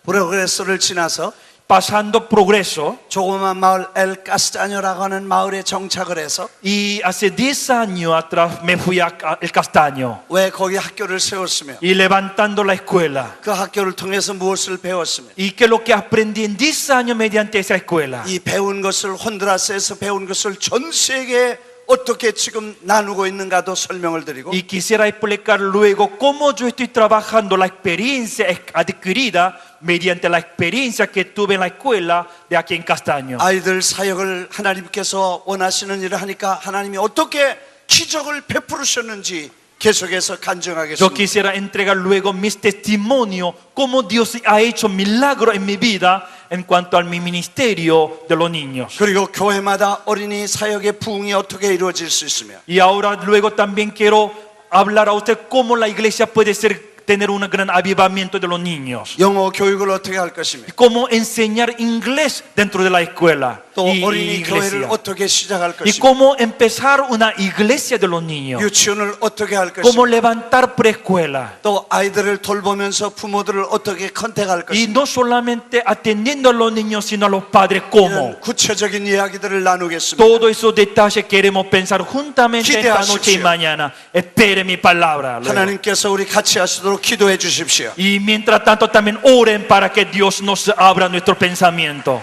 프로그레소를 지나서 pasando Progreso, 조그만 마을 엘 카스타뇨라고 하는 마을에 정착을 해서 y hace 10 años atrás me fui a El Castaño 왜 거기 학교를 세웠으며 y levantando la escuela. 그 학교를 통해서 무엇을 배웠으며 Y que lo que aprendí en 10 años mediante esa escuela. 이 배운 것을 혼두라스에서 배운 것을 전 세계에 어떻게 지금 나누고 있는가도 설명을 드리고 Y quisiera explicar luego cómo yo estoy trabajando la experiencia adquirida mediante la experiencia que tuve en la escuela de aquí en Castaño. 아이들 사역을 하나님께서 원하시는 일을 하니까 하나님이 어떻게 기적을 베푸셨는지 계속해서 Yo 간증하겠습니다. quisiera entregar luego mis testimonios, cómo Dios ha hecho milagros en mi vida en cuanto a mi ministerio de los niños. 그리고 교회마다 어린이 사역의 부흥이 어떻게 이루어질 수 있으며 Y ahora luego también quiero hablar a usted cómo la iglesia puede tener un gran avivamiento de los niños. 영어 교육을 어떻게 할 것이며 Y cómo enseñar inglés dentro de la escuela 또 y 어린이 교회를 iglesia. 어떻게 시작할 Y 것이며 cómo empezar una iglesia de los niños. 유치원을 어떻게 할 Cómo 것이며 levantar preescuela. 또 아이들을 돌보면서 부모들을 어떻게 컨택할 Y 것이며 no solamente atendiendo a los niños, sino a los padres cómo. 이런 구체적인 이야기들을 나누겠습니다. Todos esos detalles queremos pensar juntamente esta noche y 기대하십시오. mañana. Espere mi palabra. luego. 하나님께서 우리 같이 하시도록 기도해 주십시오. Y mientras tanto también oren para que Dios nos abra nuestro pensamiento.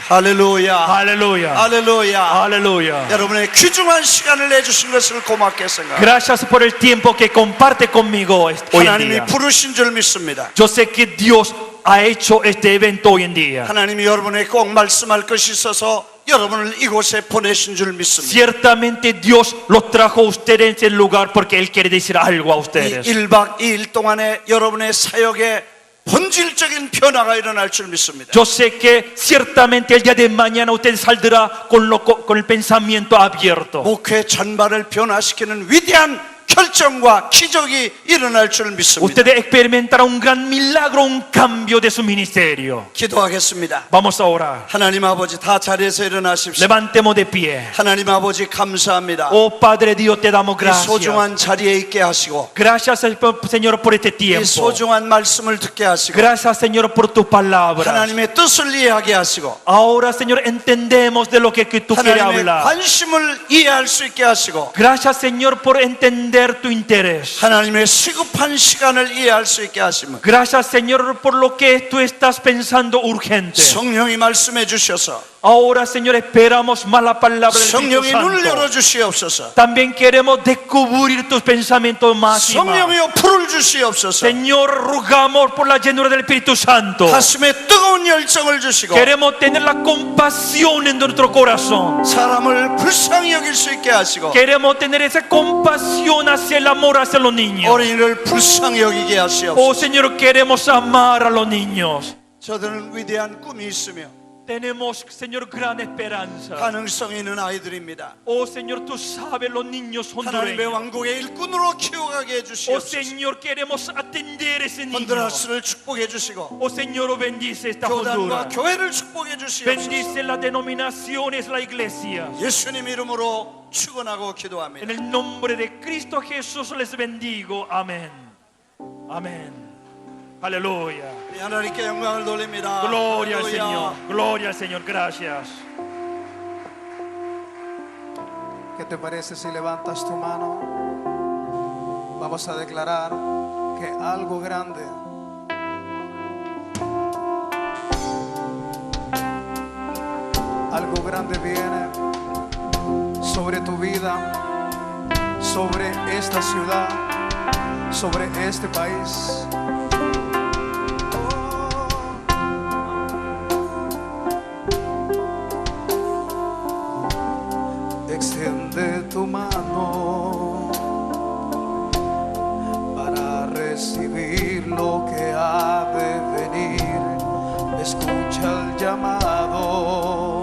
할렐루야. Aleluya. 할렐루야. Aleluya. 여러분의 귀중한 시간을 내주신 것을 고맙게 생각합니다. Gracias por el tiempo que comparte conmigo hoy en 하나님이 día. 부르신 줄 믿습니다. Yo sé que Dios ha hecho este evento hoy en día. 하나님이 여러분에게 꼭 말씀할 것이 있어서 여러분을 이곳에 보내신 줄 믿습니다. Ciertamente Dios los trajo a ustedes en ese lugar porque Él quiere decir algo a 이 ustedes. 1박 2일 동안에 여러분의 사역에 본질적인 변화가 일어날 줄 믿습니다. Yo sé que ciertamente el día de mañana usted saldrá con el pensamiento abierto. 목회 전반을 변화시키는 위대한 결정과 기적이 일어날 줄 믿습니다. Ustedes experimentarán un gran milagro, un cambio de su ministerio. 기도하겠습니다. Vamos a orar. 하나님 아버지 다 자리에서 일어나십시오. Levantemos de pie. 하나님 아버지 감사합니다. Oh Padre Dios, te damos 이 gracias. 소중한 자리에 있게 하시고 Gracias Señor por este 이 tiempo. 소중한 말씀을 듣게 하시고 Gracias Señor por tu palabra. 하나님의 뜻을 이해하게 하시고 Ahora Señor entendemos de lo que tú quieres 하나님의 hablar. 관심을 이해할 수 있게 하시고 Gracias Señor por entender tu interés. 하나님의 시급한 시간을 이해할 수 있게 하시면 Gracias Señor por lo que tú estás pensando urgente. 성령이 말씀해 주셔서 Ahora Señor esperamos más la palabra del Espíritu 성령의 눈을 Santo. 열어주시옵소서. También queremos descubrir tus pensamientos más y más. 성령이여 불을 주시옵소서. Señor, rogamos por la llenura del Espíritu Santo. 가슴에 뜨거운 열정을 주시고 Queremos tener la compasión en nuestro corazón. 사람을 불쌍히 여길 수 있게 하시고 Queremos tener esa compasión hacia el amor hacia los niños. 어린이를 불쌍히 여기게 하시옵소서. Oh Señor, queremos amar a los niños. 저들은 위대한 꿈이 있으며 Tenemos, Señor, gran esperanza. 가능성 있는 아이들입니다. Oh Señor, tú sabes, los niños 하나님의 hondureños. 왕국의 일꾼으로 키워가게 Oh 해주시옵소서. Señor, queremos atender ese niño. hondu라스를 축복해 주시고 Oh Señor, bendice esta 교단과 Honduras. 교회를 축복해 주시옵소서. Bendice las denominaciones, la iglesia. 예수님 이름으로 축원하고 En 기도합니다. el nombre de Cristo Jesús les bendigo. Amén. Amén. Aleluya. 하나님께 영광을 돌립니다. Gloria al 할렐루야. Señor. Gloria al Señor. Gracias. ¿Qué te parece si levantas tu mano? Vamos a declarar que algo grande viene sobre tu vida, sobre esta ciudad, sobre este país. Extiende tu mano para recibir lo que ha de venir. Escucha el llamado,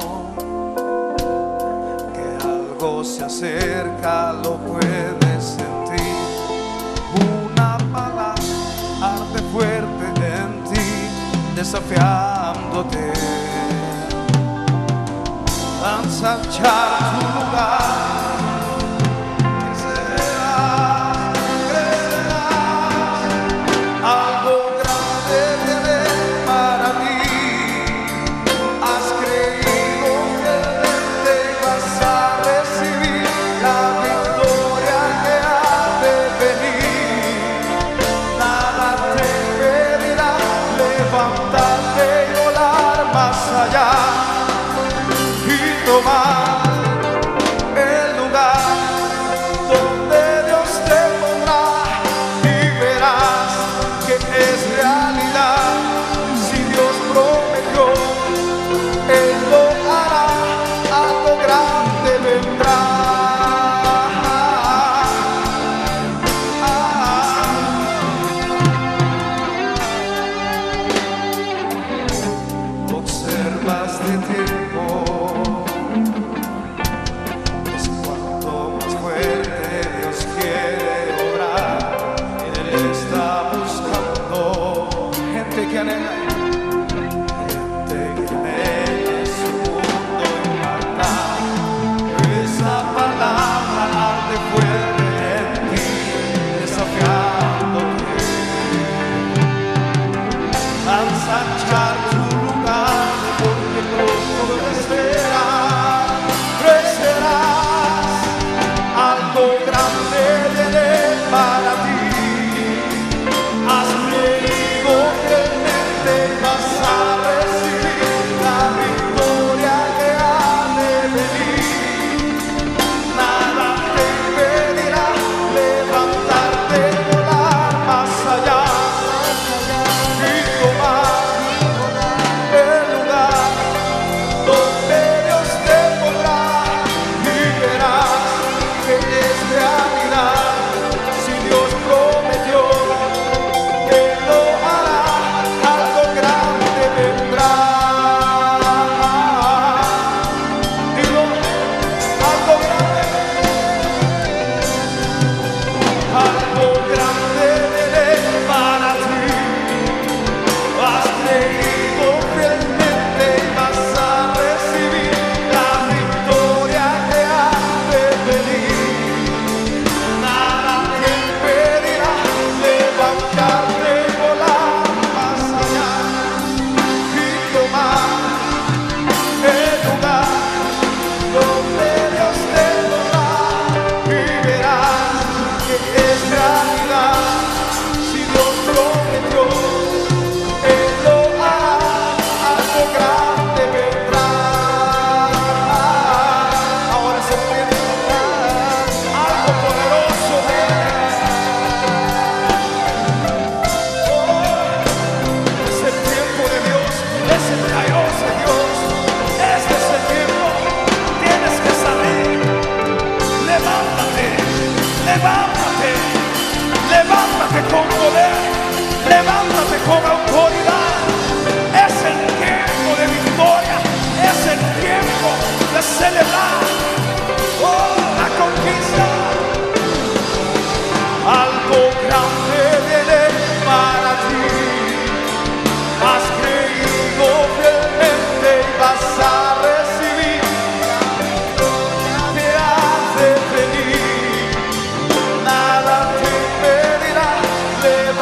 que algo se acerca, lo puedes sentir. Una palabra arde fuerte en ti, desafiándote a ensanchar tu lugar. Crecerás, algo grande viene para ti. Has creído que te vas a recibir la victoria que ha de venir. Nada te impedirá levantarte y volar más allá y tomar el lugar donde Dios te pondrá, y verás que es realidad. Si Dios prometió, Él lo hará, algo grande vendrá. Observa este tiempo, es cuanto más fuerte Dios quiere obrar. Él está buscando gente que anhela su mundo impactar. Esa palabra arde fuerte en ti, desafiándote a ensanchar tu lugar, porque pronto crecerás, algo grande viene para ti. Has creído que en Él te vas a recibir la victoria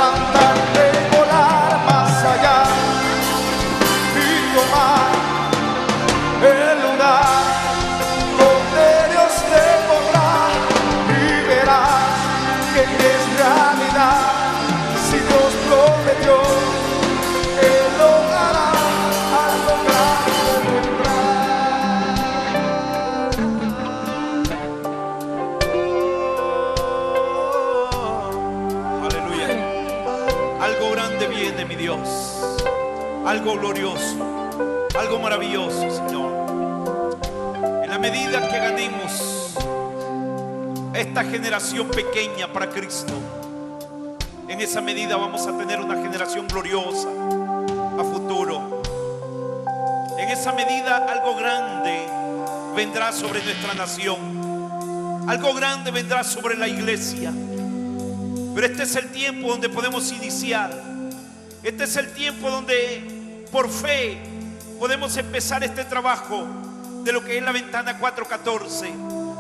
levantarte y volar más allá y tomar el lugar donde Dios te pondrá y verás que es realidad. Si Dios prometió, Él lo hará, algo grande vendrá. Aleluya. Algo grande viene, mi Dios. Algo glorioso, algo maravilloso, Señor. En la medida que ganemos esta generación pequeña para Cristo, en esa medida vamos a tener una generación gloriosa a futuro. En esa medida algo grande vendrá sobre nuestra nación. Algo grande vendrá sobre la iglesia. Pero este es el tiempo donde podemos iniciar. Este es el tiempo donde por fe podemos empezar este trabajo de lo que es la ventana 414.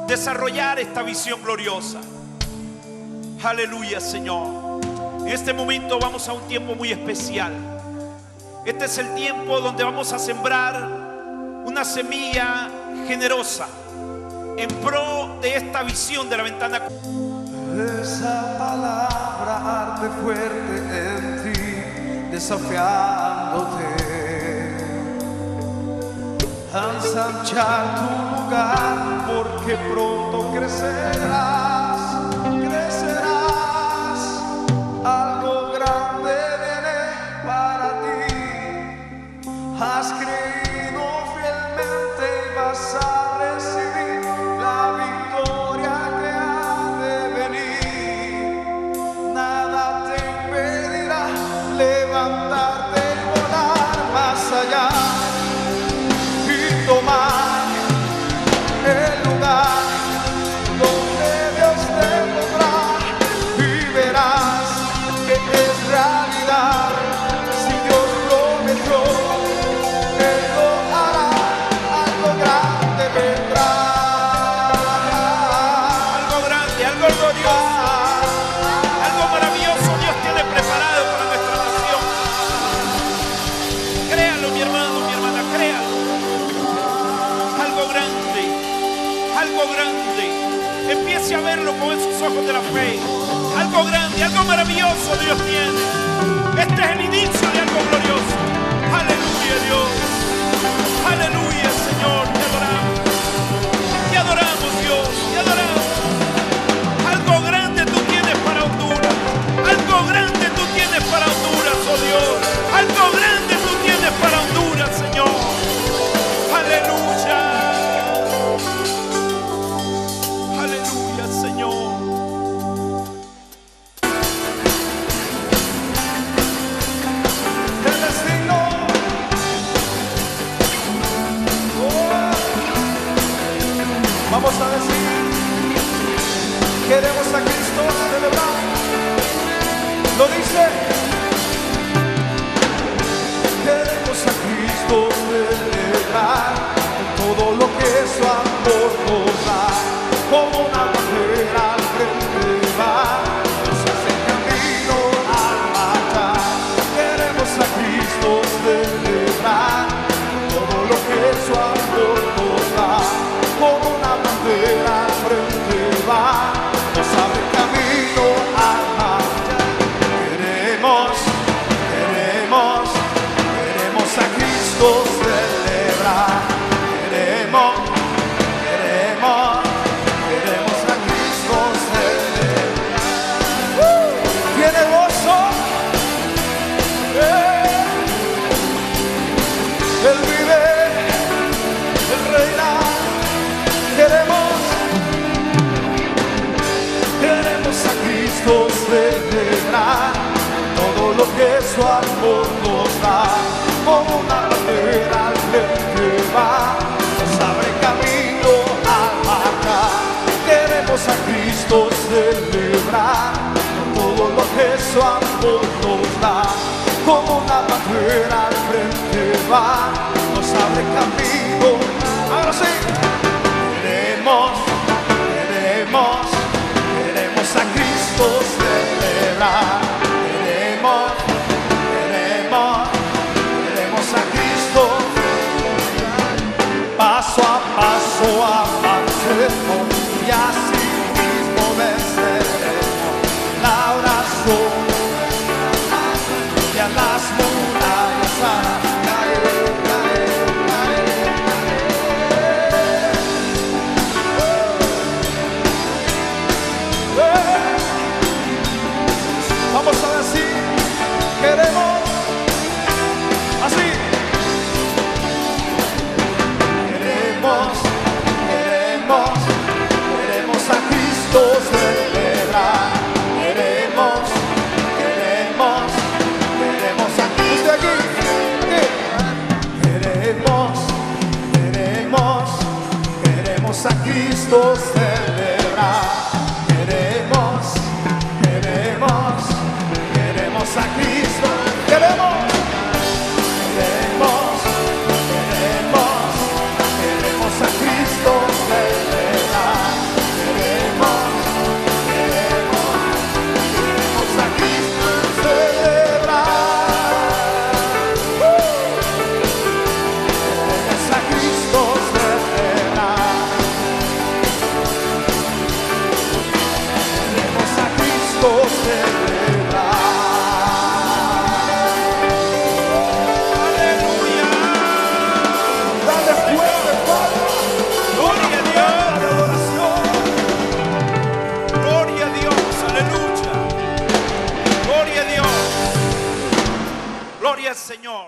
Desarrollar esta visión gloriosa. Aleluya, Señor. En este momento vamos a un tiempo muy especial. Este es el tiempo donde vamos a sembrar una semilla generosa en pro de esta visión de la ventana. Esa palabra arde fuerte en ti, desafiándote a ensanchar tu lugar, porque pronto crecerás, crecerás. Algo grande viene para ti. Has creído fielmente y vas a recibir la victoria que ha de venir. Nada te impedirá levantarte y volar más allá y tomar el lugar donde Dios te pondrá y verás que es realidad. Si Dios prometió, Él lo hará, algo grande vendrá. Algo grande, algo glorioso, algo maravilloso Dios tiene preparado para nuestra nación. Créalo, mi hermano, mi hermana, créalo. Algo grande, algo grande. Empiece a verlo con esos ojos de la fe. Algo grande, algo maravilloso Dios tiene. Este es el inicio de algo glorioso. Aleluya, Dios. Aleluya, Señor. Te adoramos. Te adoramos, Dios. Te adoramos. Algo grande tú tienes para Honduras. Algo grande tú tienes para Honduras, oh Dios. Algo grande tú tienes para Honduras, Señor. Aleluya. Aleluya, Señor. El destino, vamos a decir, queremos a Cristo celebrar. Lo dice, queremos a Cristo celebrar todo lo que su amor nos da. Como una bandera al frente va, nos hace camino al matar. Queremos a Cristo celebrar todo lo que su amor nos da. Como una bandera al frente va, nos abre camino al matar. Queremos a Cristo celebrar. Queremos a Cristo celebrar. Tiene gozo. Él vive, Él reina. Queremos a Cristo celebrar todo lo que su amor nos da. Como una bandera al frente va, nos abre camino al matar. Queremos a Cristo celebrar todo lo que su amor nos da. Como una bandera al frente va, nos abre camino. Ahora sí. Queremos a Cristo celebrar. a Cristo celebrar. Queremos a Cristo. Queremos a Cristo celebrar. Queremos a Cristo celebrar. Queremos a Cristo celebrar. Queremos a Cristo celebrar. Aleluya. Dale fuerte, Padre. Gloria a Dios. Gloria a Dios. Aleluya. Gloria a Dios. Gloria al Señor.